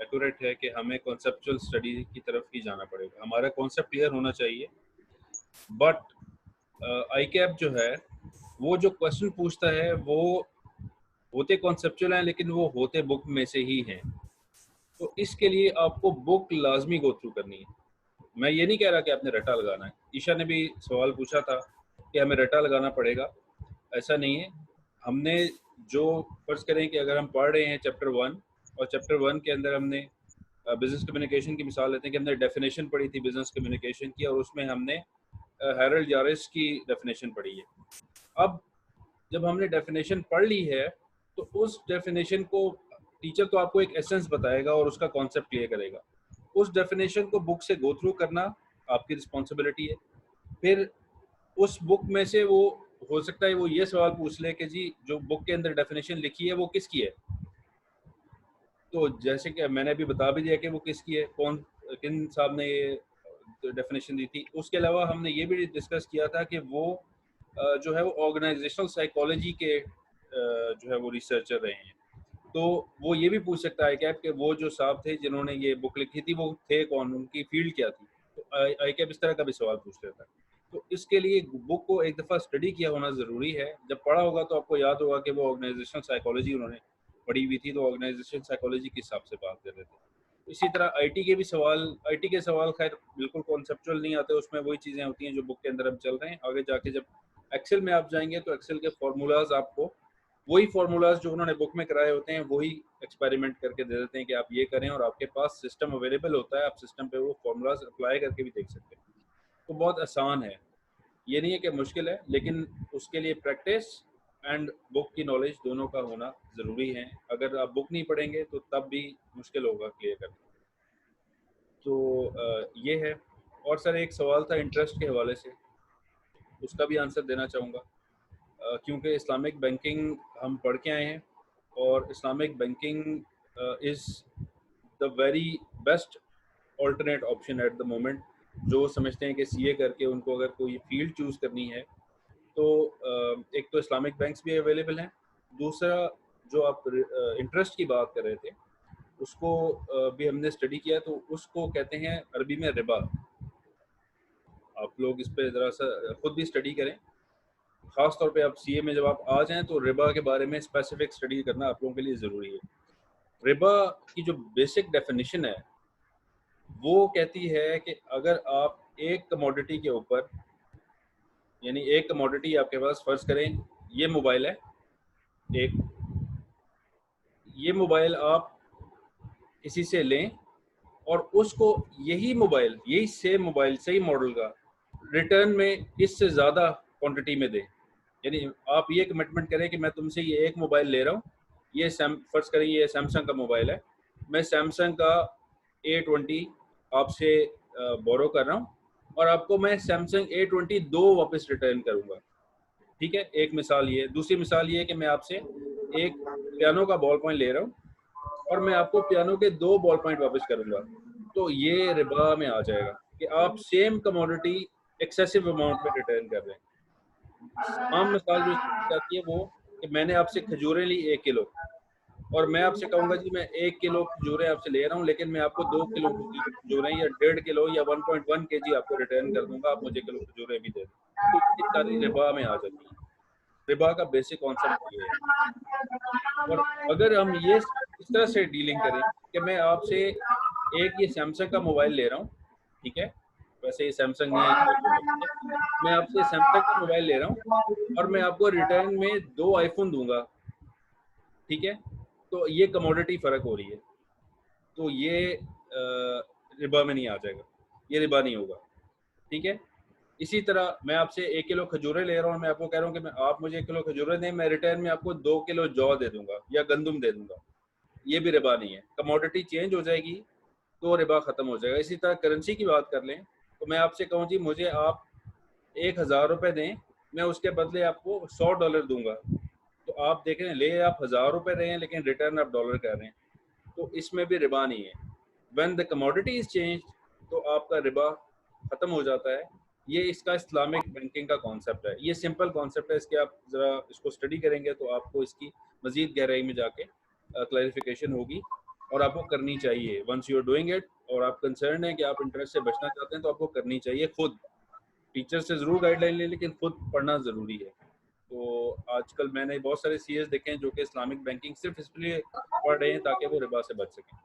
एक्यूरेट है कि हमें कॉन्सेप्चुअल स्टडी की तरफ ही जाना पड़ेगा, हमारा कॉन्सेप्ट क्लियर होना चाहिए। बट आई कैप जो है वो जो क्वेश्चन पूछता है वो होते कॉन्सेप्चुअल हैं, लेकिन वो होते बुक में से ही हैं। तो इसके लिए आपको बुक लाजमी गो थ्रू करनी है। मैं ये नहीं कह रहा कि आपने रट्टा लगाना है। ईशा ने भी सवाल पूछा था कि हमें रट्टा लगाना पड़ेगा, ऐसा नहीं है। हमने जो फर्ज करें कि अगर हम पढ़ रहे हैं चैप्टर 1 और चैप्टर 1 के अंदर हमने बिजनेस कम्युनिकेशन की मिसाल लेते हैं कि हमने डेफिनेशन पढ़ी थी बिजनेस कम्युनिकेशन की, और उसमें हमने हैरल्ड यारिस की डेफिनेशन पढ़ी है। अब जब हमने डेफिनेशन पढ़ ली है तो उस डेफिनेशन को टीचर तो आपको एक एसेंस बताएगा और उसका कॉन्सेप्ट क्लियर करेगा। उस डेफिनेशन को बुक से गो थ्रू करना आपकी रिस्पॉन्सिबिलिटी है। फिर उस बुक में से वो हो सकता है वो ये सवाल पूछ ले कि जी जो बुक के अंदर डेफिनेशन लिखी है वो किसकी है। तो जैसे कि मैंने अभी बता भी दिया कि वो किसकी है, कौन किन साहब ने ये डेफिनेशन दी थी। उसके अलावा हमने ये भी डिस्कस किया था कि वो जो है वो ऑर्गेनाइजेशनल साइकोलॉजी के जो है वो रिसर्चर रहे हैं। तो वो ये भी पूछ सकता है कैप कि वो जो साहब थे जिन्होंने ये बुक लिखी थी वो थे कौन, उनकी फील्ड क्या थी। तो आई कैप इस तरह का भी सवाल पूछ लेता है। तो इसके लिए बुक को एक दफ़ा स्टडी किया होना ज़रूरी है। जब पढ़ा होगा तो आपको याद होगा कि वो ऑर्गेनाइजेशनल साइकोलॉजी उन्होंने पढ़ी हुई थी, तो ऑर्गेनाइजेशन साइकोलॉजी के हिसाब से बात कर रहे थे। इसी तरह आईटी के भी सवाल, आईटी के सवाल खैर बिल्कुल कॉन्सेप्चुअल नहीं आते, उसमें वही चीज़ें होती हैं जो बुक के अंदर हम चल रहे हैं। आगे जाके जब एक्सेल में आप जाएंगे तो एक्सेल के फार्मूलाज आपको वही फार्मूलाज जो उन्होंने बुक में कराए होते हैं वही एक्सपेरिमेंट करके दे देते हैं कि आप ये करें, और आपके पास सिस्टम अवेलेबल होता है, आप सिस्टम पे वो फार्मूलाज अप्लाई करके भी देख सकते हैं। तो बहुत आसान है, ये नहीं है कि मुश्किल है, लेकिन उसके लिए प्रैक्टिस एंड बुक की नॉलेज दोनों का होना ज़रूरी है। अगर आप बुक नहीं पढ़ेंगे तो तब भी मुश्किल होगा क्लियर करना। ये है। और सर एक सवाल था इंटरेस्ट के हवाले से, उसका भी आंसर देना चाहूँगा। क्योंकि इस्लामिक बैंकिंग हम पढ़ के आए हैं और Islamic banking is the very best alternate option at the moment. जो समझते हैं कि सीए करके उनको अगर कोई फील्ड चूज़ करनी है तो एक तो इस्लामिक बैंक्स भी अवेलेबल हैं, दूसरा जो आप इंटरेस्ट की बात कर रहे थे उसको भी हमने स्टडी किया, तो उसको कहते हैं अरबी में रिबा। आप लोग इस पे ज़रा सा खुद भी स्टडी करें, ख़ास तौर पे आप सीए में जब आप आ जाएं तो रिबा के बारे में स्पेसिफिक स्टडी करना आप लोगों के लिए ज़रूरी है। रिबा की जो बेसिक डेफिनेशन है वो कहती है कि अगर आप एक कमोडिटी के ऊपर, यानी एक कमोडिटी आपके पास, फ़र्ज़ करें ये मोबाइल है एक, ये मोबाइल आप किसी से लें और उसको यही सेम मोबाइल सही मॉडल का रिटर्न में इससे ज़्यादा क्वांटिटी में दें। यानी आप ये कमिटमेंट करें कि मैं तुमसे ये एक मोबाइल ले रहा हूँ, ये फ़र्ज़ करें ये सैमसंग का मोबाइल है, मैं सैमसंग का A20 आपसे बोरो कर रहा हूँ और आपको मैं सैमसंग A20 2 वापस रिटर्न करूँगा। ठीक है, एक मिसाल ये। दूसरी मिसाल ये है कि मैं आपसे एक पियानो का बॉल पॉइंट ले रहा हूँ और मैं आपको पियानो के 2 बॉल पॉइंट वापस करूँगा, तो ये रिबा में आ जाएगा कि आप सेम कमोडिटी एक्सेसिव अमाउंट में रिटर्न कर रहे हैं। आम मिसाल जो जाती है वो कि मैंने आपसे खजूरें ली 1 किलो और मैं आपसे कहूँगा जी मैं 1 किलो खजूरें आपसे ले रहा हूँ, लेकिन मैं आपको 2 किलो खजूरें या 1.5 किलो या 1.1 केजी आपको रिटर्न कर दूंगा, आप मुझे किलो खजूरें भी दे दें। तो ये सारी रिबा में आ जाती है। रिबा का बेसिक कॉन्सेप्ट ये है। और अगर हम ये इस तरह से डीलिंग करें कि मैं आपसे एक ये सैमसंग का मोबाइल ले रहा हूँ, ठीक है, वैसे ये सैमसंग नहीं है, मैं आपसे सैमसंग का मोबाइल ले रहा हूँ और मैं आपको रिटर्न में 2 आईफोन दूंगा, ठीक है, तो ये कमोडिटी फ़र्क हो रही है, तो ये रिबा में नहीं आ जाएगा, ये रिबा नहीं होगा। ठीक है, इसी तरह मैं आपसे 1 किलो खजूरें ले रहा हूँ, मैं आपको कह रहा हूँ कि आप मुझे 1 किलो खजूरें दें, मैं रिटर्न में आपको 2 किलो जौ दे दूंगा या गंदम दे दूंगा, ये भी रिबा नहीं है। कमोडिटी चेंज हो जाएगी तो रिबा ख़त्म हो जाएगा। इसी तरह करेंसी की बात कर लें तो मैं आपसे कहूँ जी मुझे आप 1000 रुपये दें, मैं उसके बदले आपको $100 दूंगा, तो आप देख रहे हैं ले आप 1000 रुपये रहे हैं लेकिन रिटर्न आप डॉलर कर रहे हैं, तो इसमें भी रिबा नहीं है। When the commodity is change तो आपका रिबा ख़त्म हो जाता है। ये इसका इस्लामिक बैंकिंग का कॉन्सेप्ट है, ये सिंपल कॉन्सेप्ट है, इसके आप ज़रा इसको स्टडी करेंगे तो आपको इसकी मज़ीद गहराई में जाके क्लैरिफिकेशन होगी और आपको करनी चाहिए। Once you are doing it और आप कंसर्न है कि आप इंटरेस्ट से बचना चाहते हैं तो आपको करनी चाहिए। खुद टीचर से ज़रूर गाइडलाइन लें लेकिन खुद पढ़ना ज़रूरी है। तो आजकल मैंने बहुत सारे सीएस देखे हैं जो कि इस्लामिक बैंकिंग सिर्फ इसलिए पढ़ रहे हैं ताकि वो रिबा से बच सकें।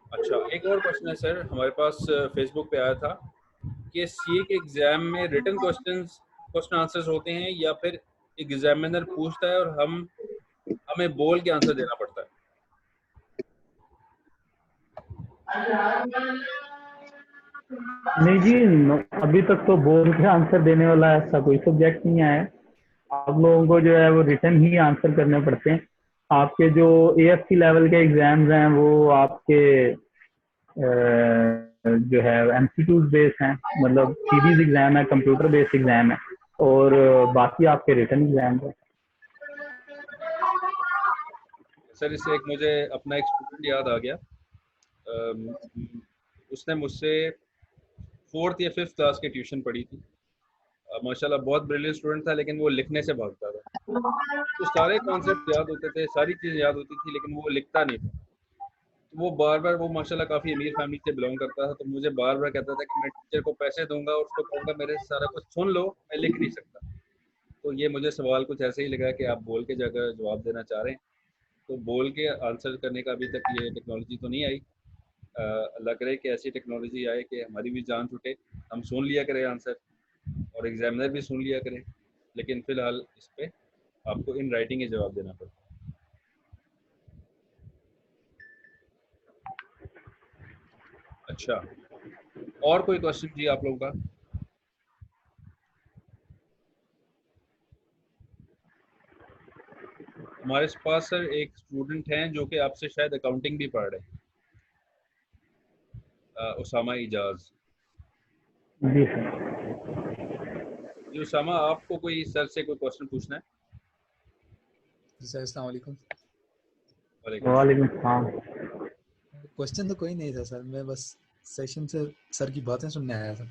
अच्छा, एक और क्वेश्चन है सर हमारे पास फेसबुक पे आया था कि सीए के एग्ज़ाम में रिटन क्वेश्चन आंसर्स होते हैं या फिर एग्जामिनर पूछता है और हमें बोल के आंसर देना पड़ता है? नहीं जी, अभी तक तो बोल के आंसर देने वाला ऐसा कोई सब्जेक्ट नहीं आया है। आप लोगों को जो है वो रिटन ही आंसर करने पड़ते हैं। आपके जो एएफसी लेवल के एग्जाम्स हैं वो आपके जो है एमसीक्यूज बेस्ड हैं, मतलब सीरीज एग्जाम है, कंप्यूटर बेस्ड एग्जाम है, और बाकी आपके रिटन एग्जाम है। सर इससे एक मुझे अपना एक स्टूडेंट याद आ गया, उसने मुझसे 4th या 5th क्लास की ट्यूशन पढ़ी थी। माशाल्लाह बहुत ब्रिलियंट स्टूडेंट था लेकिन वो लिखने से भागता था। तो सारे कॉन्सेप्ट याद होते थे, सारी चीज़ें याद होती थी लेकिन वो लिखता नहीं था। तो वो बार बार, वो माशाल्लाह काफ़ी अमीर फैमिली से बिलोंग करता था, तो मुझे बार बार कहता था कि मैं टीचर को पैसे दूंगा और उसको कहूँगा मेरे सारा कुछ सुन लो, मैं लिख नहीं सकता। तो ये मुझे सवाल कुछ ऐसे ही लगा कि आप बोल के जगह जवाब देना चाह रहे हैं, तो बोल के आंसर करने का अभी तक ये टेक्नोलॉजी तो नहीं आई। अल्लाह करे कि ऐसी टेक्नोलॉजी आए कि हमारी भी जान छूटे, हम सुन लिया करें आंसर और एग्जामिनर भी सुन लिया करें, लेकिन फ़िलहाल इस पर आपको इन राइटिंग ही जवाब देना पड़ता है। अच्छा, और कोई क्वेश्चन जी आप लोगों का? हमारे पास सर एक स्टूडेंट हैं जो कि आपसे शायद अकाउंटिंग भी पढ़ रहे हैं। उसामा इजाज। जी सर। जी उसामा, आपको कोई सर से कोई क्वेश्चन पूछना है? जी सर, अस्सलाम वालेकुम। वालेकुम अस्सलाम। वालेकुम सलाम। क्वेश्चन तो कोई नहीं था सर, मैं बस सेशन से सर की बातें सुनने आया था।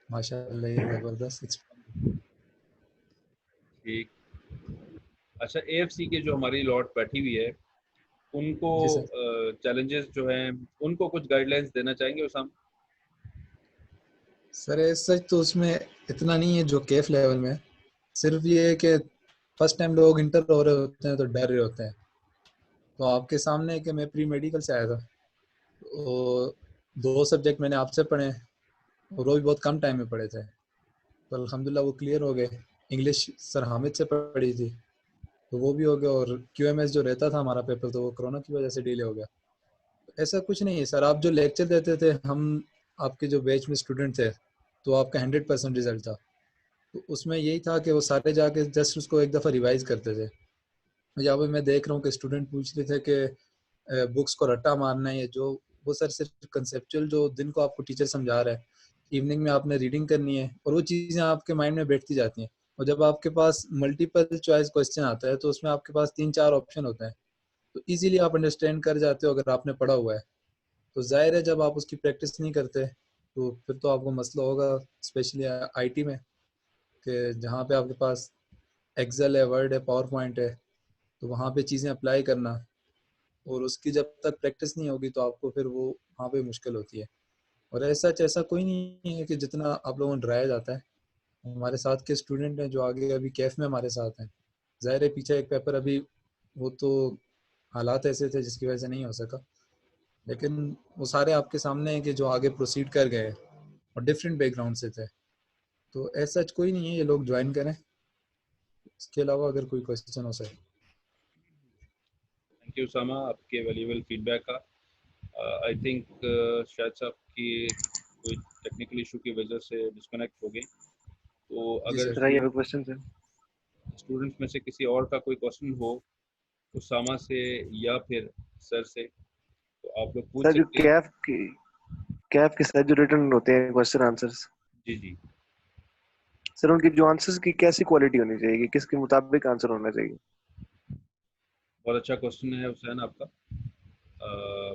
माशाल्लाह, ये ज़बरदस्त एक्सप्लेन। ठीक। अच्छा, एएफसी के जो हमारी लॉट बैठी हुई है उनको जी सर। चैलेंजेस जो हैं उनको कुछ गाइडलाइंस देना चाहेंगे उसामा? सर सच तो उसमें इतना नहीं है जो केफ लेवल में है। सिर्फ ये है कि फर्स्ट टाइम लोग इंटर हो रहे होते हैं तो डर रहे होते हैं। तो आपके सामने है कि मैं प्री मेडिकल से आया था, तो 2 सब्जेक्ट मैंने आपसे पढ़े और वो भी बहुत कम टाइम में पढ़े थे, तो अल्हम्दुलिल्लाह वो क्लियर हो गए। इंग्लिश सर हामिद से पढ़ी थी तो वो भी हो गया, और क्यूएमएस जो रहता था हमारा पेपर तो वो कोरोना की वजह से डिले हो गया। ऐसा कुछ नहीं है सर, आप जो लेक्चर देते थे, हम आपके जो बैच में स्टूडेंट थे तो आपका 100% रिजल्ट था। तो उसमें यही था कि वो सारे जाके जस्ट उसको एक दफ़ा रिवाइज करते थे। यहाँ पे मैं देख रहा हूँ कि स्टूडेंट पूछ रहे थे कि बुक्स को रट्टा मारना है, जो वो सर सिर्फ कंसेप्चुअल जो दिन को आपको टीचर समझा रहा है, इवनिंग में आपने रीडिंग करनी है और वो चीज़ें आपके माइंड में बैठती जाती हैं। और जब आपके पास मल्टीपल चॉइस क्वेश्चन आता है तो उसमें आपके पास 3-4 ऑप्शन होते हैं, तो इजीली आप अंडरस्टैंड कर जाते हो अगर आपने पढ़ा हुआ है। तो जाहिर है जब आप उसकी प्रैक्टिस नहीं करते तो फिर तो आपको मसला होगा, स्पेशली आईटी में, कि जहाँ पे आपके पास एक्सेल है, वर्ड है, पावर पॉइंट है, तो वहाँ पे चीज़ें अप्लाई करना, और उसकी जब तक प्रैक्टिस नहीं होगी तो आपको फिर वो वहाँ पे मुश्किल होती है। और ऐसा कोई नहीं है कि जितना आप लोगों को डराया जाता है। हमारे साथ के स्टूडेंट हैं जो आगे अभी कैफ में हमारे साथ हैं, ज़ाहिर है पीछे एक पेपर अभी वो तो हालात ऐसे थे जिसकी वजह से नहीं हो सका, लेकिन वो सारे आपके सामने हैं कि जो आगे प्रोसीड कर गए और डिफरेंट बैकग्राउंड से थे। तो ऐसा कोई नहीं है, ये लोग ज्वाइन करें। इसके अलावा अगर कोई क्वेश्चन हो सके। थैंक यू उसामा आपके वैल्यूएबल फीडबैक का। आई थिंक शायद से आपकी कोई टेक्निकल इशू की वजह से डिस्कनेक्ट हो गई। तो जी अगर sir. Sir, I have a question sir. Students में से किसी और का कोई क्वेश्चन हो उसामा से या फिर सर से, तो आप लोग पूछ सर, जो सकते हैं। कैफ के साथ जो रिटर्न होते हैं क्वेश्चन आंसर्स, जी जी। सर उनकी जो आंसर्स की कैसी क्वालिटी होनी चाहिए, किसके मुताबिक आंसर होना चाहिए? बहुत अच्छा क्वेश्चन है हुसैन आपका।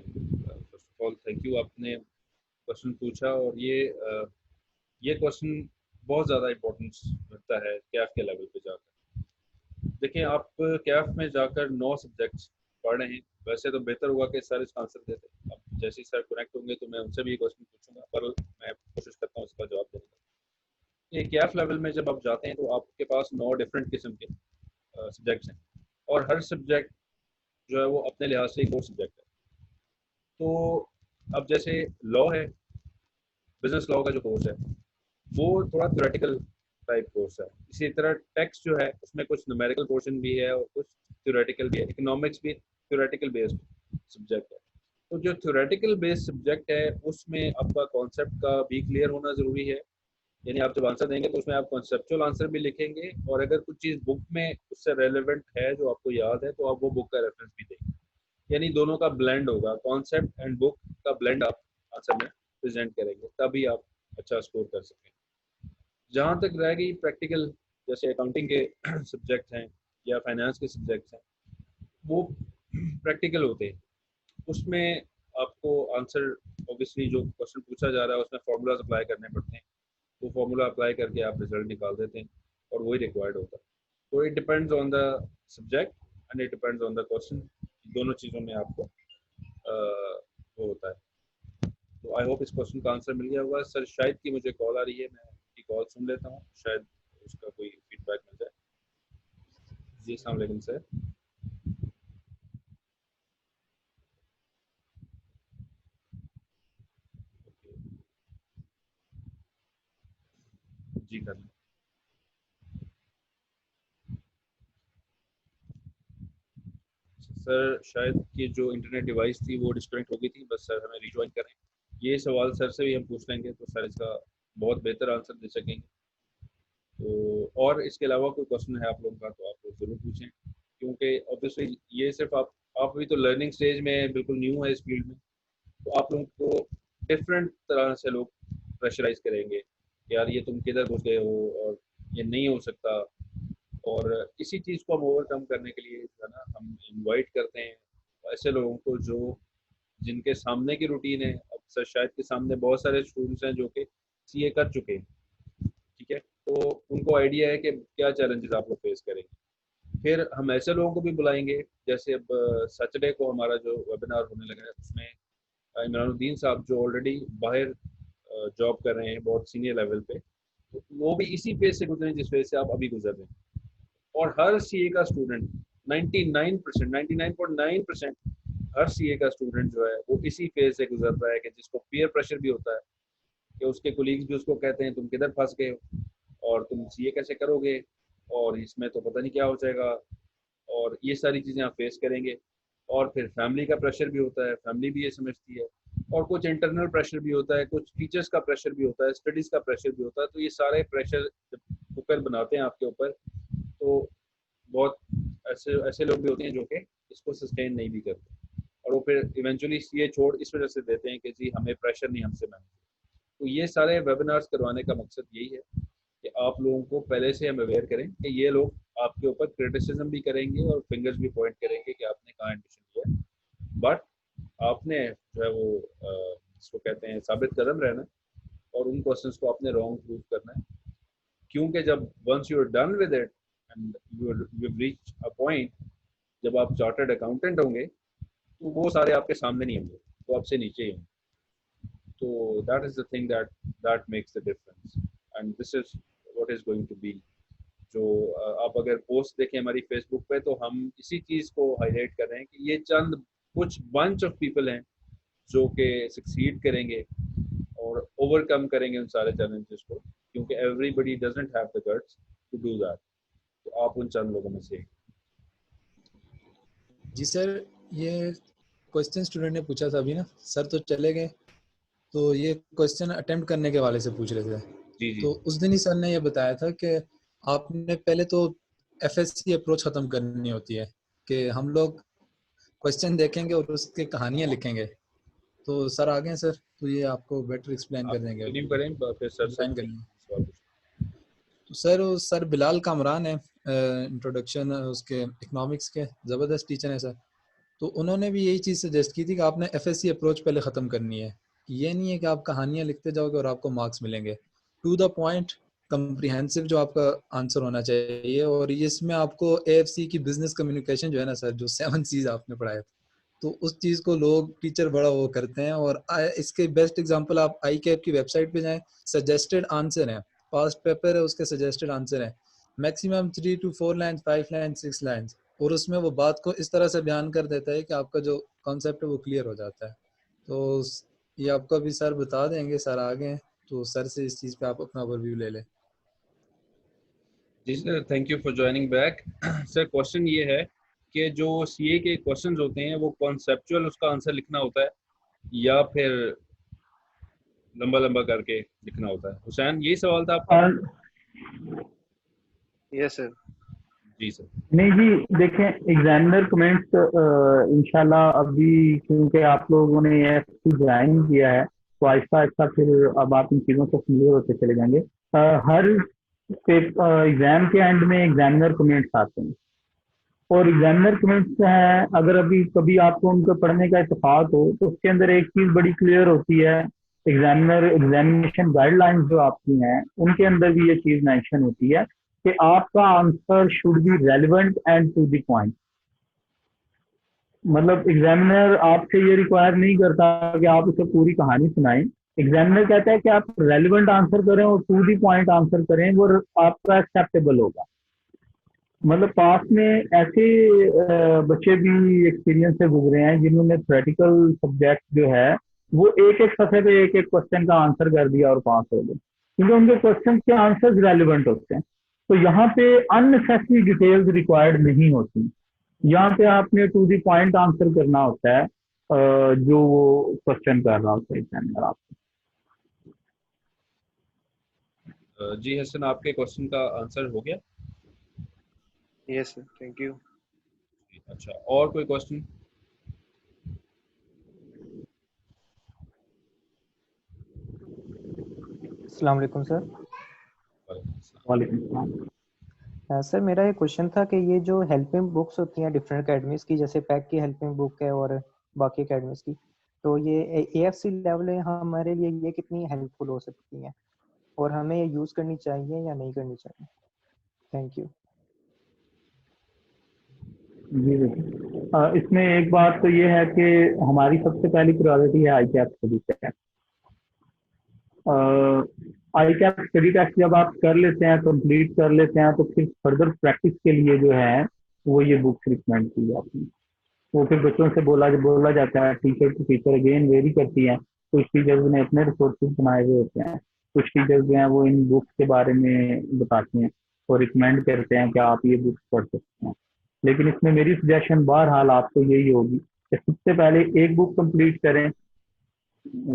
First of all thank you, आपने क्वेश्चन पूछा। और ये क्वेश्चन बहुत ज़्यादा इम्पोर्टेंस रखता है कैफ के लेवल पे जाकर। देखिए, आप कैफ में जाकर 9 सब्जेक्ट्स पढ़ रहे हैं, वैसे तो बेहतर हुआ कि सर इसका आंसर देते। अब जैसे ही सर कनेक्ट होंगे तो मैं उनसे भी ये क्वेश्चन पूछूंगा, पर मैं कोशिश करता हूँ इसका जवाब देने का। ये कैफ लेवल में जब आप जाते हैं तो आपके पास 9 डिफरेंट किस्म के सब्जेक्ट्स हैं, और हर सब्जेक्ट जो है वो अपने लिहाज से एक और सब्जेक्ट है। तो अब जैसे लॉ है, बिजनेस लॉ का जो कोर्स है वो थोड़ा थ्योरेटिकल टाइप कोर्स है। इसी तरह टेक्स्ट जो है उसमें कुछ न्यूमेरिकल पोर्शन भी है और कुछ थ्योरेटिकल भी है। इकोनॉमिक्स भी थ्योरेटिकल बेस्ड सब्जेक्ट है। तो जो थ्योरेटिकल बेस्ड सब्जेक्ट है उसमें आपका कॉन्सेप्ट का भी क्लियर होना ज़रूरी है। यानी आप जब आंसर देंगे तो उसमें आप कॉन्सेप्चुअल आंसर भी लिखेंगे, और अगर कुछ चीज़ बुक में उससे रेलेवेंट है जो आपको याद है तो आप वो बुक का रेफरेंस भी देंगे। यानी दोनों का ब्लेंड होगा, कॉन्सेप्ट एंड बुक का ब्लेंड आप आंसर में प्रेजेंट करेंगे, तभी आप अच्छा स्कोर कर सकें। जहाँ तक रह गई प्रैक्टिकल, जैसे अकाउंटिंग के सब्जेक्ट हैं या फाइनेंस के सब्जेक्ट्स हैं, वो प्रैक्टिकल होते हैं। उसमें आपको आंसर, ऑब्वियसली जो क्वेश्चन पूछा जा रहा है उसमें फार्मूलाज अप्लाई करने पड़ते हैं, वो फार्मूला अप्लाई करके आप रिजल्ट निकाल देते हैं और वही रिक्वायर्ड होता है। तो it depends on the subject and it depends on the question. दोनों चीज़ों में आपको वो होता है। तो आई होप इस क्वेश्चन का आंसर मिल गया होगा। सर शायद कि मुझे कॉल आ रही है, मैं उसकी कॉल सुन लेता हूँ, शायद उसका कोई फीडबैक मिल जाए। जी अस्सलाम वालेकुम सर। जी कर लें। सर शायद कि जो इंटरनेट डिवाइस थी वो डिस्कनेक्ट हो गई थी, बस सर हमें रिज्वाइन करें। ये सवाल सर से भी हम पूछ लेंगे तो सर इसका बहुत बेहतर आंसर दे सकेंगे। तो और इसके अलावा कोई क्वेश्चन है आप लोगों का तो आप लोग ज़रूर पूछें, क्योंकि ऑब्वियसली ये सिर्फ आप अभी तो लर्निंग स्टेज में बिल्कुल न्यू है इस फील्ड में, तो आप लोगों को डिफरेंट तरह से लोग प्रेशराइज करेंगे कि यार ये तुम किधर घुस गए हो और ये नहीं हो सकता। और इसी चीज़ को हम ओवरकम करने के लिए जो है ना हम इनवाइट करते हैं ऐसे लोगों को जो जिनके सामने की रूटीन है। अब सर शायद के सामने बहुत सारे स्टूडेंट्स हैं जो कि सीए कर चुके हैं, ठीक है, तो उनको आइडिया है कि क्या चैलेंजेस आप लोग फेस करेंगे। फिर हम ऐसे लोगों को भी बुलाएंगे, जैसे अब सैटरडे को हमारा जो वेबिनार होने लगा है उसमें इमरानुद्दीन साहब जो ऑलरेडी बाहर जॉब कर रहे हैं बहुत सीनियर लेवल पे, तो वो भी इसी फेज से गुजरे जिस फेज से आप अभी गुजर रहे हैं। और हर सीए का स्टूडेंट 99%, 99.9% हर सीए का स्टूडेंट जो है वो इसी फेज से गुजर रहा है कि जिसको पीयर प्रेशर भी होता है कि उसके कोलीग्स भी उसको कहते हैं तुम किधर फंस गए हो और तुम सीए कैसे करोगे और इसमें तो पता नहीं क्या हो जाएगा, और ये सारी चीज़ें आप फेस करेंगे। और फिर फैमिली का प्रेशर भी होता है, फैमिली भी ये समझती है, और कुछ इंटरनल प्रेशर भी होता है, कुछ टीचर्स का प्रेशर भी होता है, स्टडीज़ का प्रेशर भी होता है। तो ये सारे प्रेशर जब कुकर बनाते हैं आपके ऊपर, तो बहुत ऐसे ऐसे लोग भी होते हैं जो कि इसको सस्टेन नहीं भी करते, और वो फिर इवेंचुअली सीए छोड़ इस वजह से देते हैं कि जी हमें प्रेशर नहीं हमसे मैनेज। तो ये सारे वेबिनार्स करवाने का मकसद यही है कि आप लोगों को पहले से हम अवेयर करें कि ये लोग आपके ऊपर क्रिटिसिज्म भी करेंगे और फिंगर्स भी पॉइंट करेंगे कि आपने कहाँ एडमिशन लिया है, बट आपने जो है वो जिसको कहते हैं साबित कदम रहना है और उन क्वेश्चंस को आपने रॉन्ग प्रूव करना है। क्योंकि जब once you are done with it and you reach a point जब आप चार्टर्ड अकाउंटेंट होंगे तो वो सारे आपके सामने नहीं होंगे, तो आपसे नीचे ही होंगे। तो that is the thing that makes the difference and this is what is going to be. जो आप अगर पोस्ट देखें हमारी फेसबुक पे तो हम इसी चीज़ को हाईलाइट कर रहे हैं कि ये चंद कुछ बंच ऑफ पीपल हैं जो कि सक्सीड करेंगे और ओवरकम करेंगे उन सारे चैलेंजेस को, क्योंकि everybody doesn't have the guts to do that. तो आप उन चंद लोगों में से। जी सर, ये क्वेश्चन स्टूडेंट ने पूछा था अभी ना, सर तो चले गए, तो ये क्वेश्चन अटेम्प्ट करने के वाले से पूछ रहे थे। जी जी तो उस दिन ही सर ने ये बताया था कि आपने पहले तो एफएससी अप्रोच ख़त्म करनी होती है कि हम लोग क्वेश्चन देखेंगे और उसके कहानियाँ लिखेंगे। तो सर आ गए सर, तो ये आपको बेटर एक्सप्लेन कर देंगे। कंटिन्यू करें फिर सर से एक्सप्लेन करेंगे। तो सर बिलाल कामरान है, इंट्रोडक्शन उसके इकोनॉमिक्स के ज़बरदस्त टीचर हैं सर। तो उन्होंने भी यही चीज़ सजेस्ट की थी कि आपने एफएससी अप्रोच पहले ख़त्म करनी है। ये नहीं है कि आप कहानियाँ लिखते जाओगे और आपको मार्क्स मिलेंगे। टू द पॉइंट, कम्प्रिहेंसिव जो आपका आंसर होना चाहिए। और इसमें आपको एएफसी की बिजनेस कम्युनिकेशन जो है ना सर, जो 7 C's आपने पढ़ाया था, तो उस चीज़ को लोग टीचर बड़ा वो करते हैं। और इसके बेस्ट एग्जांपल आप आई कैप की वेबसाइट पे जाएं, सजेस्टेड आंसर हैं, पास्ट पेपर है उसके सजेस्टेड आंसर हैं, maximum 3 to 4 lines, 5 lines, 6 lines, और उसमें वो बात को इस तरह से बयान कर देता है कि आपका जो कॉन्सेप्ट है वो क्लियर हो जाता है। तो ये आपको अभी सर बता देंगे, सर आ गए, तो सर से इस चीज़ पे आप अपना ओवरव्यू ले लें। जी sir, thank you for joining back. Sir question ये है कि जो सीए के क्वेश्चंस होते हैं वो कॉन्सेप्चुअल उसका आंसर लिखना होता है या फिर लंबा लंबा करके लिखना होता है? हुसैन, यही सवाल था आपका? Yes sir. जी सर। नहीं जी, देखें एग्जामिनर कमेंट्स इंशाल्लाह अभी क्योंकि आप लोगों ने एएफसी ज्वाइन किया है तो आहिस्ता आहिस्ता फिर अब आप इन चीज़ों से क्लियर होते चले जाएंगे। हर एग्जाम के एंड में एग्जामिनर कमेंट्स आते हैं और एग्जामिनर कमेंट्स हैं, अगर अभी कभी आपको उनको पढ़ने का इत्तेफाक हो तो उसके अंदर एक चीज़ बड़ी क्लियर होती है। एग्जामिनेशन गाइडलाइंस जो आपकी हैं उनके अंदर भी ये चीज़ मेंशन होती है कि आपका answer should be relevant and to the point. मतलब एग्जामिनर आपसे ये रिक्वायर नहीं करता कि आप उसे पूरी कहानी सुनाएं। एग्जामिनर कहता है कि आप रेलिवेंट आंसर करें और टू द पॉइंट आंसर करें, वो आपका एक्सेप्टेबल होगा। मतलब पास में ऐसे बच्चे भी एक्सपीरियंस से गुजरे हैं जिन्होंने थ्योरेटिकल सब्जेक्ट जो है वो एक एक सफ़े पे एक एक क्वेश्चन का आंसर कर दिया और पास हो गए, क्योंकि उनके क्वेश्चन के आंसर्स रेलिवेंट होते हैं। तो यहाँ पे अननेसेसरी डिटेल्स रिक्वायर्ड नहीं होती। यहाँ पे आपने टू द पॉइंट आंसर करना होता है जो वो क्वेश्चन कर रहा होता है एग्जामिनर आपको। जी हसन, आपके क्वेश्चन का आंसर हो गया? Yes sir, thank you. अच्छा, और कोई क्वेश्चन? अस्सलाम वालेकुम सर। वालेकुम सलाम। सर मेरा ये क्वेश्चन था कि ये जो हेल्पिंग बुक्स होती हैं डिफरेंट एकेडमीज की, जैसे पैक की हेल्पिंग बुक है और बाकी एकेडमीज की, तो ये एएफसी लेवल में हमारे लिए ये कितनी हेल्पफुल हो सकती हैं और हमें ये यूज़ करनी चाहिए या नहीं करनी चाहिए? Thank you. जी बिल्कुल। इसमें एक बात तो ये है कि हमारी सबसे पहली प्रायोरिटी है आई कैप स्टडी टेस्ट। आई कैप स्टडी टेस्ट जब आप कर लेते हैं, कंप्लीट कर लेते हैं, तो फिर फर्दर प्रैक्टिस के लिए जो है वो ये बुक्स रिकमेंड की जाती हैं। वो फिर बच्चों से बोला जाता है, teacher to teacher again vary करती हैं। कुछ टीचर्स ने अपने रिसोर्सेज बनाए हुए होते हैं, कुछ टीचर्स जो हैं वो इन बुक्स के बारे में बताते हैं और रिकमेंड करते हैं कि आप ये बुक्स पढ़ सकते हैं। लेकिन इसमें मेरी सजेशन बहरहाल आपको यही होगी कि सबसे पहले एक बुक कंप्लीट करें,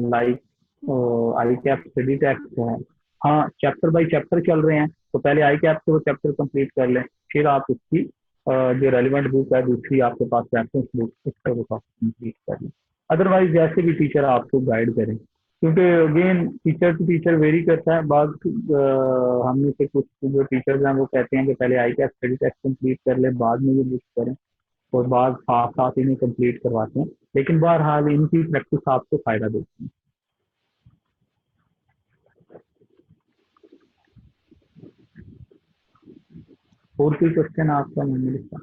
like ICAP study text है। हाँ, चैप्टर बाय चैप्टर चल रहे हैं तो पहले आई कैप से वो चैप्टर कंप्लीट कर लें, फिर आप उसकी जो रेलिवेंट बुक है दूसरी आपके पास रेफरेंस बुक, उसका बुक आप कंप्लीट कर लें। अदरवाइज जैसे भी टीचर आपको गाइड करें, क्योंकि again teacher to teacher vary करता है। बाद हम में से कुछ जो टीचर्स हैं वो कहते हैं कि पहले आई कैप स्टडी टेस्ट कंप्लीट कर ले, बाद में ये बुक करें, और बाद साथ साथ इन्हें कंप्लीट करवाते हैं। लेकिन बहरहाल इनकी प्रैक्टिस आपको फायदा देती है। और कोई क्वेश्चन आपका? नहीं लिखा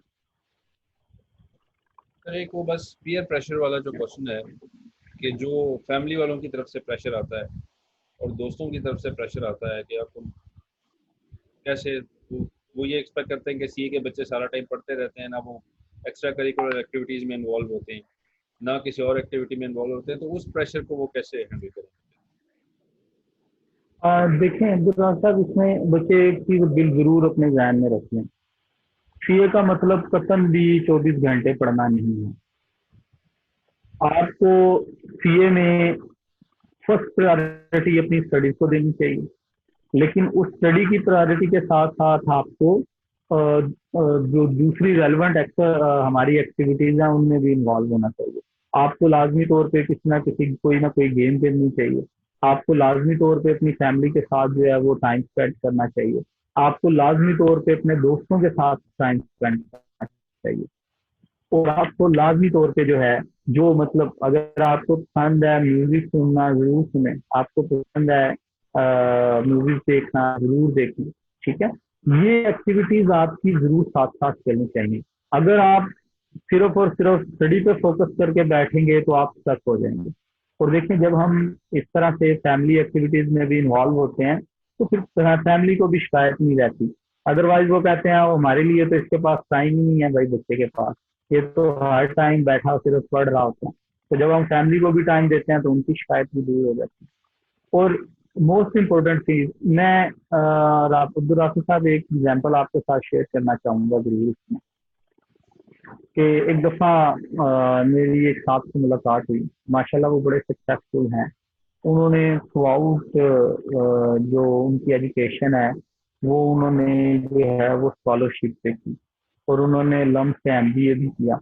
सर एक वो बस पीयर प्रेशर वाला जो क्वेश्चन है कि जो फैमिली वालों की तरफ से प्रेशर आता है और दोस्तों की तरफ से प्रेशर आता है कि आप कैसे वो ये एक्सपेक्ट करते हैं कि सीए के बच्चे सारा टाइम पढ़ते रहते हैं, ना वो एक्स्ट्रा करिकुलर एक्टिविटीज़ में इन्वॉल्व होते हैं, ना किसी और एक्टिविटी में इन्वॉल्व होते हैं, तो उस प्रेशर को वो कैसे हैंडल करें? देखें अब्दुल साहब, इसमें बच्चे एक चीज बिल जरूर अपने ध्यान में रखें, सीए का मतलब कतन भी 24 घंटे पढ़ना नहीं है। आपको सीए में फर्स्ट प्रायोरिटी अपनी स्टडीज को देनी चाहिए, लेकिन उस स्टडी की प्रायोरिटी के साथ साथ आपको जो दूसरी रेलिवेंट हमारी एक्टिविटीज हैं उनमें भी इन्वॉल्व होना चाहिए। आपको लाजमी तौर पे किसी ना किसी कोई ना कोई गेम खेलनी चाहिए। आपको लाजमी तौर पे अपनी फैमिली के साथ जो है वो टाइम स्पेंड करना चाहिए। आपको लाजमी तौर पे अपने दोस्तों के साथ टाइम स्पेंड करना चाहिए। और आपको लाजमी तौर पे जो है, जो मतलब अगर आपको पसंद है म्यूजिक सुनना जरूर सुने, आपको पसंद है मूवीज देखना जरूर देखें, ठीक है। ये एक्टिविटीज आपकी जरूर साथ साथ चलनी चाहिए। अगर आप सिर्फ और सिर्फ स्टडी पे फोकस करके बैठेंगे तो आप स्टक हो जाएंगे। और देखिए, जब हम इस तरह से फैमिली एक्टिविटीज में भी इन्वॉल्व होते हैं तो फिर फैमिली को भी शिकायत नहीं रहती। अदरवाइज वो कहते हैं हमारे लिए तो इसके पास टाइम ही नहीं है भाई, बच्चे के पास ये तो हर टाइम बैठा सिर्फ पढ़ रहा होता है। तो जब हम फैमिली को भी टाइम देते हैं तो उनकी शिकायत भी दूर हो जाती है। और मोस्ट इम्पोर्टेंट चीज, मैं अब्दुल राफी साहब एक एग्जांपल आपके साथ शेयर करना चाहूंगा जरूर इसमें, कि एक दफ़ा मेरी एक साहब से मुलाकात हुई, माशाल्लाह वो बड़े सक्सेसफुल हैं। उन्होंने थ्रूआउट जो उनकी एजुकेशन है वो उन्होंने जो है वो स्कॉलरशिप पे की और उन्होंने लम्ब से एमबीए भी किया।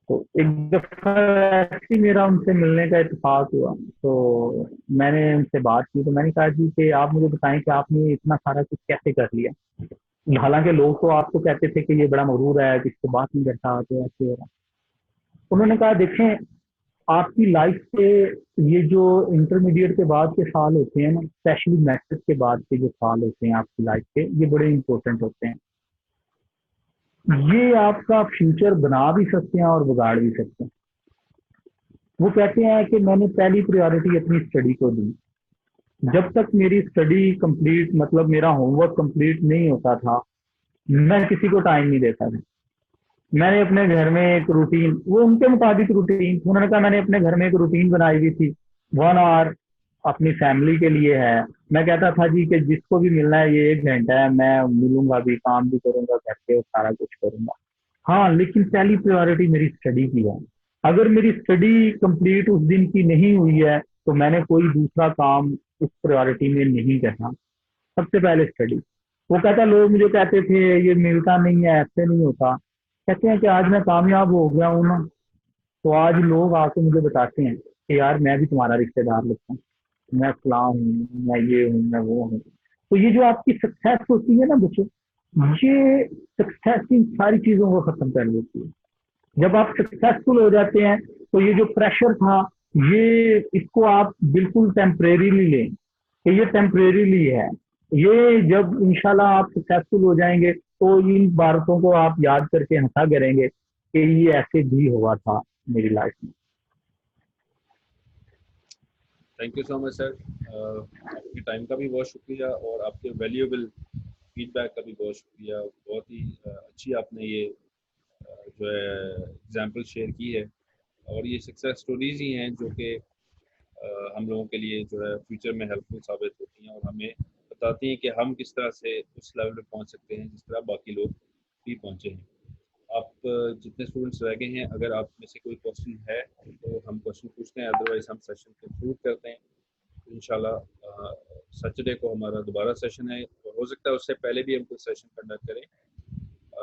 तो एक दफ़ा ऐसे मेरा उनसे मिलने का इत्तेफाक हुआ, तो मैंने उनसे बात की। तो मैंने कहा जी कि आप मुझे बताएं कि आपने इतना सारा कुछ कैसे कर लिया। हालांकि लोग तो आपको कहते थे कि ये बड़ा मरूर है, किससे बात नहीं करता, तो ऐसे हो रहा। उन्होंने कहा देखें, आपकी लाइफ के ये जो इंटरमीडिएट के बाद के साल होते हैं ना, स्पेशली मैट्रिक के बाद के जो साल होते हैं आपकी लाइफ के, ये बड़े इंपॉर्टेंट होते हैं। ये आपका फ्यूचर बना भी सकते हैं और बिगाड़ भी सकते हैं। वो कहते हैं कि मैंने पहली प्रायोरिटी अपनी स्टडी को दी। जब तक मेरी स्टडी कंप्लीट, मतलब मेरा होमवर्क कंप्लीट नहीं होता था, मैं किसी को टाइम नहीं देता था। मैंने अपने घर में एक रूटीन, वो उनके मुताबिक रूटीन, उन्होंने कहा मैंने अपने घर में एक रूटीन बनाई हुई थी, 1 आवर अपनी फैमिली के लिए है। मैं कहता था जी कि जिसको भी मिलना है ये 1 घंटा है, मैं मिलूंगा भी, काम भी करूंगा, घर पे सारा कुछ करूंगा। हाँ, लेकिन पहली प्रायोरिटी मेरी स्टडी की है। अगर मेरी स्टडी कंप्लीट उस दिन की नहीं हुई है तो मैंने कोई दूसरा काम उस प्रायोरिटी में नहीं करना, सबसे पहले स्टडी। वो कहता, लोग मुझे कहते थे ये मिलता नहीं है, ऐसे नहीं होता। कहते हैं कि आज मैं कामयाब हो गया हूँ ना, तो आज लोग आके मुझे बताते हैं कि यार मैं भी तुम्हारा रिश्तेदार लगता हूँ। मैं फलां हूँ, मैं ये हूँ, मैं वो हूँ। तो ये जो आपकी सक्सेस होती है ना बच्चों, ये सक्सेस इन सारी चीजों को खत्म कर देती है। जब आप सक्सेसफुल हो जाते हैं तो ये जो प्रेशर था, ये इसको आप बिल्कुल टेम्परेरीली लें कि ये टेम्परेरीली है। ये जब इंशाल्लाह आप सक्सेसफुल हो जाएंगे तो इन बातों को आप याद करके हंसा करेंगे कि ये ऐसे भी हुआ था मेरी लाइफ में। Thank you so much sir, आपके टाइम का भी बहुत शुक्रिया और आपके वैल्यूएबल फीडबैक का भी बहुत शुक्रिया। बहुत ही अच्छी आपने ये जो है एग्जाम्पल शेयर की है और ये सक्सेस स्टोरीज ही हैं जो कि हम लोगों के लिए जो है फ्यूचर में हेल्पफुल साबित होती हैं और हमें बताती हैं कि हम किस तरह से उस लेवल पे पहुंच सकते हैं जिस तरह बाकी लोग भी पहुंचे हैं। आप जितने स्टूडेंट्स रह गए हैं, अगर आप में से कोई क्वेश्चन है तो हम क्वेश्चन पूछते हैं, अदरवाइज हम सेशन कंक्लूड करते हैं। इंशाल्लाह सैटरडे को हमारा दोबारा सेशन है और हो सकता है उससे पहले भी हम कुछ सेशन कंडक्ट करें।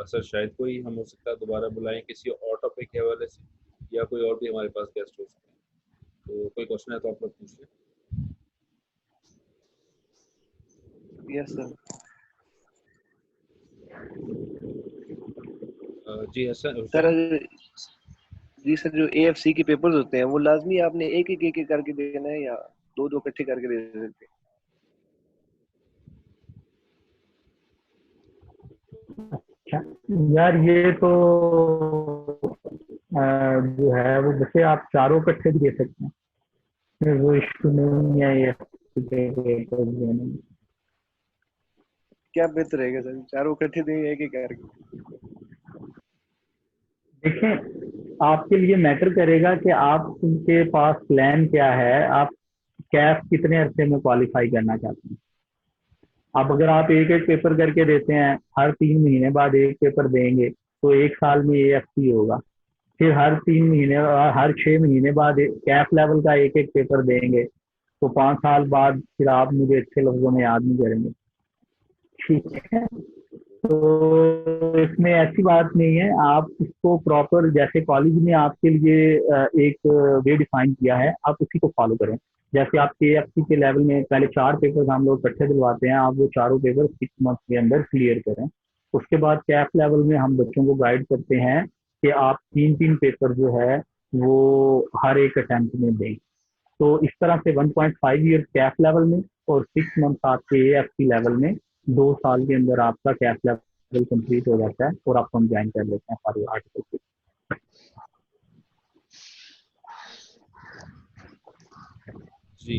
सर शायद कोई हम हो सकता है दोबारा बुलाएं किसी और टॉपिक के हवाले से, या कोई और भी हमारे पास गेस्ट हो सकते हैं। तो कोई क्वेश्चन है तो आप लोग पूछ लें। Yes sir. जी हसन सर हुसैन। जी सर, जो AFC के पेपर्स होते हैं वो लाजमी आपने एक एक करके देना है या दो दो इकट्ठे करके दे सकते हैं? अच्छा यार, ये तो जो है वो बच्चे आप चारों इकट्ठे भी दे सकते हैं, वो इश्यू नहीं है ये पेपर देने में। क्या बेहतर रहेगा सर, चारों इकट्ठे दें एक एक करके? देखें, आपके लिए मैटर करेगा कि आपके पास प्लान क्या है, आप कैफ कितने अरसे में क्वालिफाई करना चाहते हैं। अब अगर आप एक एक पेपर करके देते हैं, हर 3 महीने बाद एक पेपर देंगे तो 1 साल में AFC होगा। फिर हर 3 महीने, हर 6 महीने बाद कैफ लेवल का एक एक पेपर देंगे तो 5 साल बाद फिर आप मुझे अच्छे लफ्जों में याद नहीं करेंगे। ठीक है, तो इसमें ऐसी बात नहीं है। आप इसको प्रॉपर, जैसे कॉलेज ने आपके लिए एक वे डिफाइन किया है, आप उसी को फॉलो करें। जैसे आप KFC के लेवल में पहले 4 पेपर हम लोग इकट्ठे दिलवाते हैं, आप वो चारों पेपर 6 मंथ के अंदर क्लियर करें। उसके बाद कैफ लेवल में हम बच्चों को गाइड करते हैं कि आप 3-3 पेपर जो है वो हर एक अटेम्प्ट में दें। तो इस तरह से 1.5 ईयर कैफ लेवल में और 6 मंथ आपके AFC लेवल में, 2 साल के अंदर आपका कैफ लेवल कंप्लीट हो जाता है और आप हम ज्वाइन कर लेते हैं सारे आर्टिकल। जी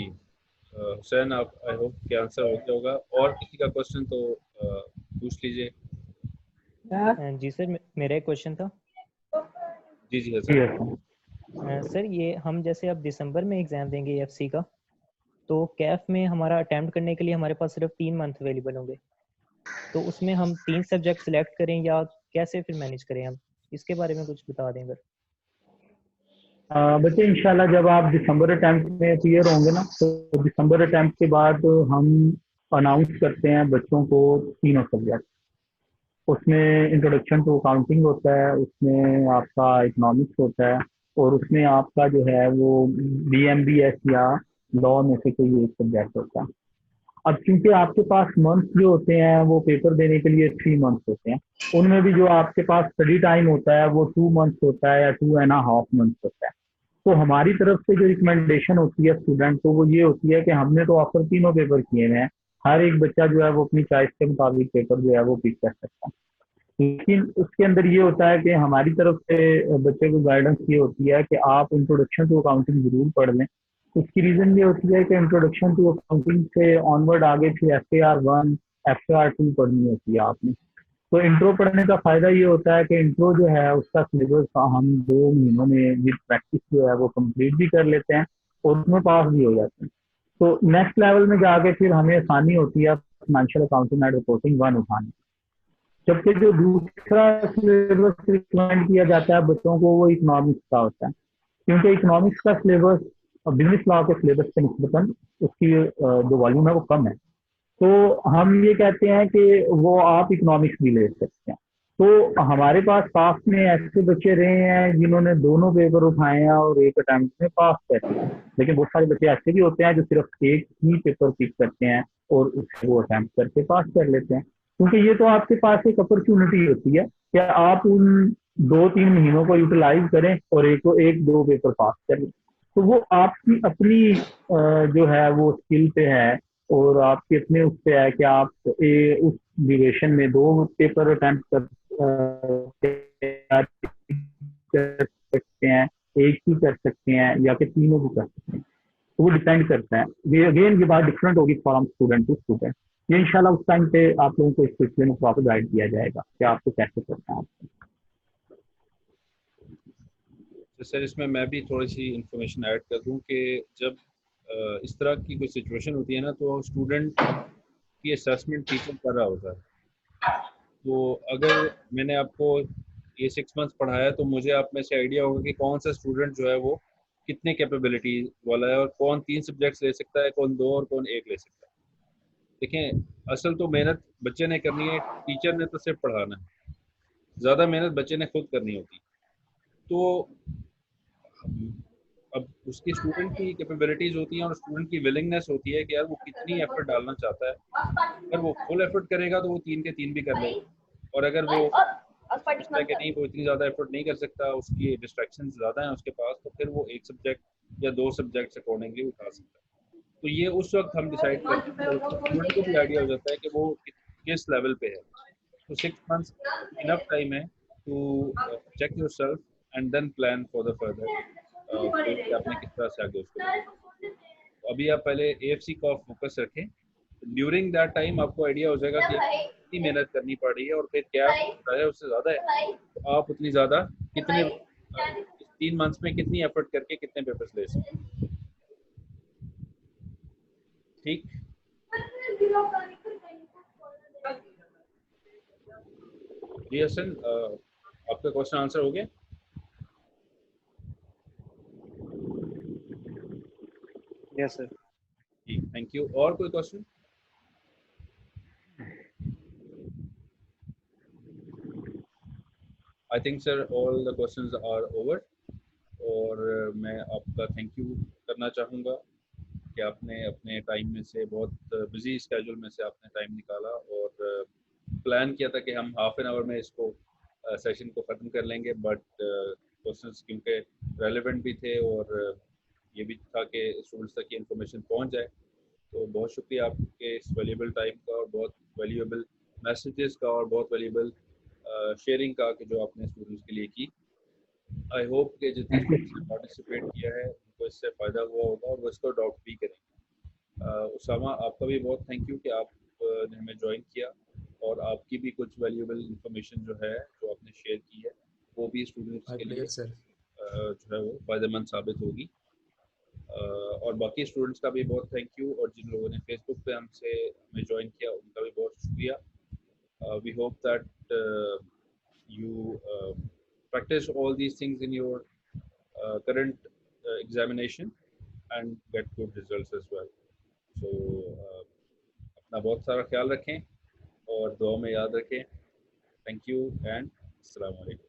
हुसैन, आप आई होप कि आंसर हो गया होगा। और किसी का क्वेश्चन तो पूछ लीजिए। जी सर, मेरा एक क्वेश्चन था। जी जी हसन। सर ये हम जैसे अब दिसंबर में एग्जाम देंगे AFC का, तो कैफ में हमारा अटेम्प्ट करने के लिए हमारे पास सिर्फ 3 मंथ अवेलेबल होंगे, तो उसमें हम 3 सब्जेक्ट सिलेक्ट करें या कैसे फिर मैनेज करें हम, इसके बारे में कुछ बता दें अगर। बच्चे इंशाल्लाह जब आप दिसंबर अटेम्प्ट में अपीयर होंगे ना, तो दिसंबर अटेम्प्ट के बाद हम अनाउंस करते हैं बच्चों को 3 सब्जेक्ट। उसमें इंट्रोडक्शन टू अकाउंटिंग होता है, उसमें आपका इकोनॉमिक्स होता है और उसमें आपका जो है वो BMBS या लॉ में से कोई एक सब्जेक्ट होता है। अब क्योंकि आपके पास मंथ्स जो होते हैं वो पेपर देने के लिए 3 मंथ्स होते हैं, उनमें भी जो आपके पास स्टडी टाइम होता है वो 2 मंथ्स होता है या 2.5 मंथ्स होता है। तो हमारी तरफ से जो रिकमेंडेशन होती है स्टूडेंट को वो ये होती है कि हमने तो ऑफर 3 पेपर किए हुए हैं, हर एक बच्चा जो है वो अपनी चॉइस के मुताबिक पेपर जो है वो पिक कर सकता है। लेकिन उसके अंदर ये होता है कि हमारी तरफ से बच्चे को गाइडेंस ये होती है कि आप इंट्रोडक्शन टू अकाउंटिंग जरूर पढ़ लें। उसकी रीजन ये होती है कि इंट्रोडक्शन टू अकाउंटिंग से ऑनवर्ड आगे फिर FAR 1 FAR 2 पढ़नी होती है आपने। तो इंट्रो पढ़ने का फायदा ये होता है कि इंट्रो जो है उसका सिलेबस हम 2 महीनों में विद प्रैक्टिस जो है वो कंप्लीट भी कर लेते हैं और उसमें पास भी हो जाते हैं। तो नेक्स्ट लेवल में जाके फिर हमें आसानी होती है फाइनेंशियल अकाउंटिंग एंड रिपोर्टिंग 1 उठाने। जबकि जो दूसरा सिलेबस रिकमेंड किया जाता है बच्चों को वो इकोनॉमिक्स का होता है, क्योंकि इकोनॉमिक्स का सिलेबस बिजनेस लॉ के सिलेबस के निस्बतन उसकी जो वॉल्यूम है वो कम है। तो हम ये कहते हैं कि वो आप इकोनॉमिक्स भी ले सकते हैं। तो हमारे पास पास में ऐसे बच्चे रहे हैं जिन्होंने दोनों पेपर उठाए हैं और एक अटेम्प्ट में पास कर लिया। लेकिन बहुत सारे बच्चे ऐसे भी होते हैं जो सिर्फ एक ही पेपर पिक करते हैं और उससे वो अटेम्प्ट करके पास कर लेते हैं। क्योंकि ये तो आपके पास एक अपॉर्चुनिटी होती है कि आप उन 2-3 महीनों को यूटिलाइज करें और एक दो पेपर पास करें। तो वो आपकी अपनी जो है वो स्किल पे है और आपके अपने उस पे है कि आप उस ड्यूरेशन में 2 पेपर अटेम्प्ट कर सकते हैं, एक ही कर सकते हैं या फिर तीनों भी कर सकते हैं। तो वो डिपेंड करता है। ये अगेन ये बात डिफरेंट होगी फ्रॉम स्टूडेंट टू स्टूडेंट। ये इंशाल्लाह उस टाइम पे आप लोगों को इस सिलसिले में प्रॉपर गाइड किया जाएगा कि आपको कैसे करना है। तो सर इसमें मैं भी थोड़ी सी इंफॉर्मेशन ऐड कर दूं कि जब इस तरह की कोई सिचुएशन होती है ना, तो स्टूडेंट की असेसमेंट टीचर कर रहा होता है। तो अगर मैंने आपको ये 6 मंथ्स पढ़ाया तो मुझे आप में से आइडिया होगा कि कौन सा स्टूडेंट जो है वो कितने कैपेबिलिटी वाला है और कौन 3 सब्जेक्ट्स ले सकता है, कौन 2 और कौन 1 ले सकता है। देखें, असल तो मेहनत बच्चे ने करनी है, टीचर ने तो सिर्फ पढ़ाना है। ज़्यादा मेहनत बच्चे ने खुद करनी होती है। तो अब उसकी स्टूडेंट की कैपेबिलिटीज़ होती हैं और स्टूडेंट की विलिंगनेस होती है कि यार वो कितनी एफर्ट डालना चाहता है। अगर वो फुल एफर्ट करेगा तो वो 3 के 3 भी कर लेगा, और अगर वो सोचता है कि नहीं वो इतनी ज़्यादा एफर्ट नहीं कर सकता, उसकी डिस्ट्रैक्शंस ज़्यादा हैं उसके पास, तो फिर वो 1 सब्जेक्ट या 2 सब्जेक्ट्स अकॉर्डिंगली उठा सकता है। तो ये उस वक्त हम डिसाइड करते हैं और उसको स्टूडेंट को भी आइडिया हो जाता है कि वो किस लेवल पे है। तो 6 मंथ्स इनफ टाइम है to check yourself and then plan for the further कि आपने किस तरह से आगे उसको बढ़ाना। तो अभी आप पहले AFC का फोकस रखें। ड्यूरिंग दैट टाइम आपको आइडिया हो जाएगा कि कितनी मेहनत करनी पड़ रही है और फिर क्या है उससे ज़्यादा है तो आप उतनी ज़्यादा कितने 3 मंथ्स में कितनी एफर्ट करके कितने पेपर्स ले सकते हैं। ठीक, जी हसन, आपका क्वेश्चन आंसर हो गया? Yes sir. ठीक, थैंक यू। और कोई question? I think sir all the questions are over. और मैं आपका थैंक यू करना चाहूँगा कि आपने अपने टाइम में से, बहुत बिजी स्केड्यूल में से आपने टाइम निकाला और प्लान किया था कि हम हाफ एन आवर में इसको सेशन को ख़त्म कर लेंगे, बट क्वेश्चंस क्योंकि रेलेवेंट भी थे और ये भी था कि स्टूडेंट्स तक ये इन्फॉर्मेशन पहुंच जाए। तो बहुत शुक्रिया आपके इस वैल्यूएबल टाइम का और बहुत वैल्यूएबल मैसेजेस का और बहुत वैल्यूएबल शेयरिंग का कि जो आपने स्टूडेंट्स के लिए की। आई होप कि जितने स्टूडेंट्स ने पार्टिसिपेट किया है उनको इससे फ़ायदा हुआ होगा और वो इसको अडॉप्ट भी करेंगे। उसामा, आपका भी बहुत थैंक यू कि आपने हमें ज्वाइन किया और आपकी भी कुछ वैल्यूएबल इंफॉर्मेशन जो है जो आपने शेयर की है वो भी स्टूडेंट्स के लिए सर जो है वो फ़ायदेमंद साबित होगी। और बाकी स्टूडेंट्स का भी बहुत थैंक यू, और जिन लोगों ने फेसबुक पे हमें ज्वाइन किया उनका भी बहुत शुक्रिया। We hope that you practice all these things in your current examination and get good results as well. So अपना बहुत सारा ख्याल रखें और दुआ में याद रखें। थैंक यू एंड अस्सलाम वालेकुम।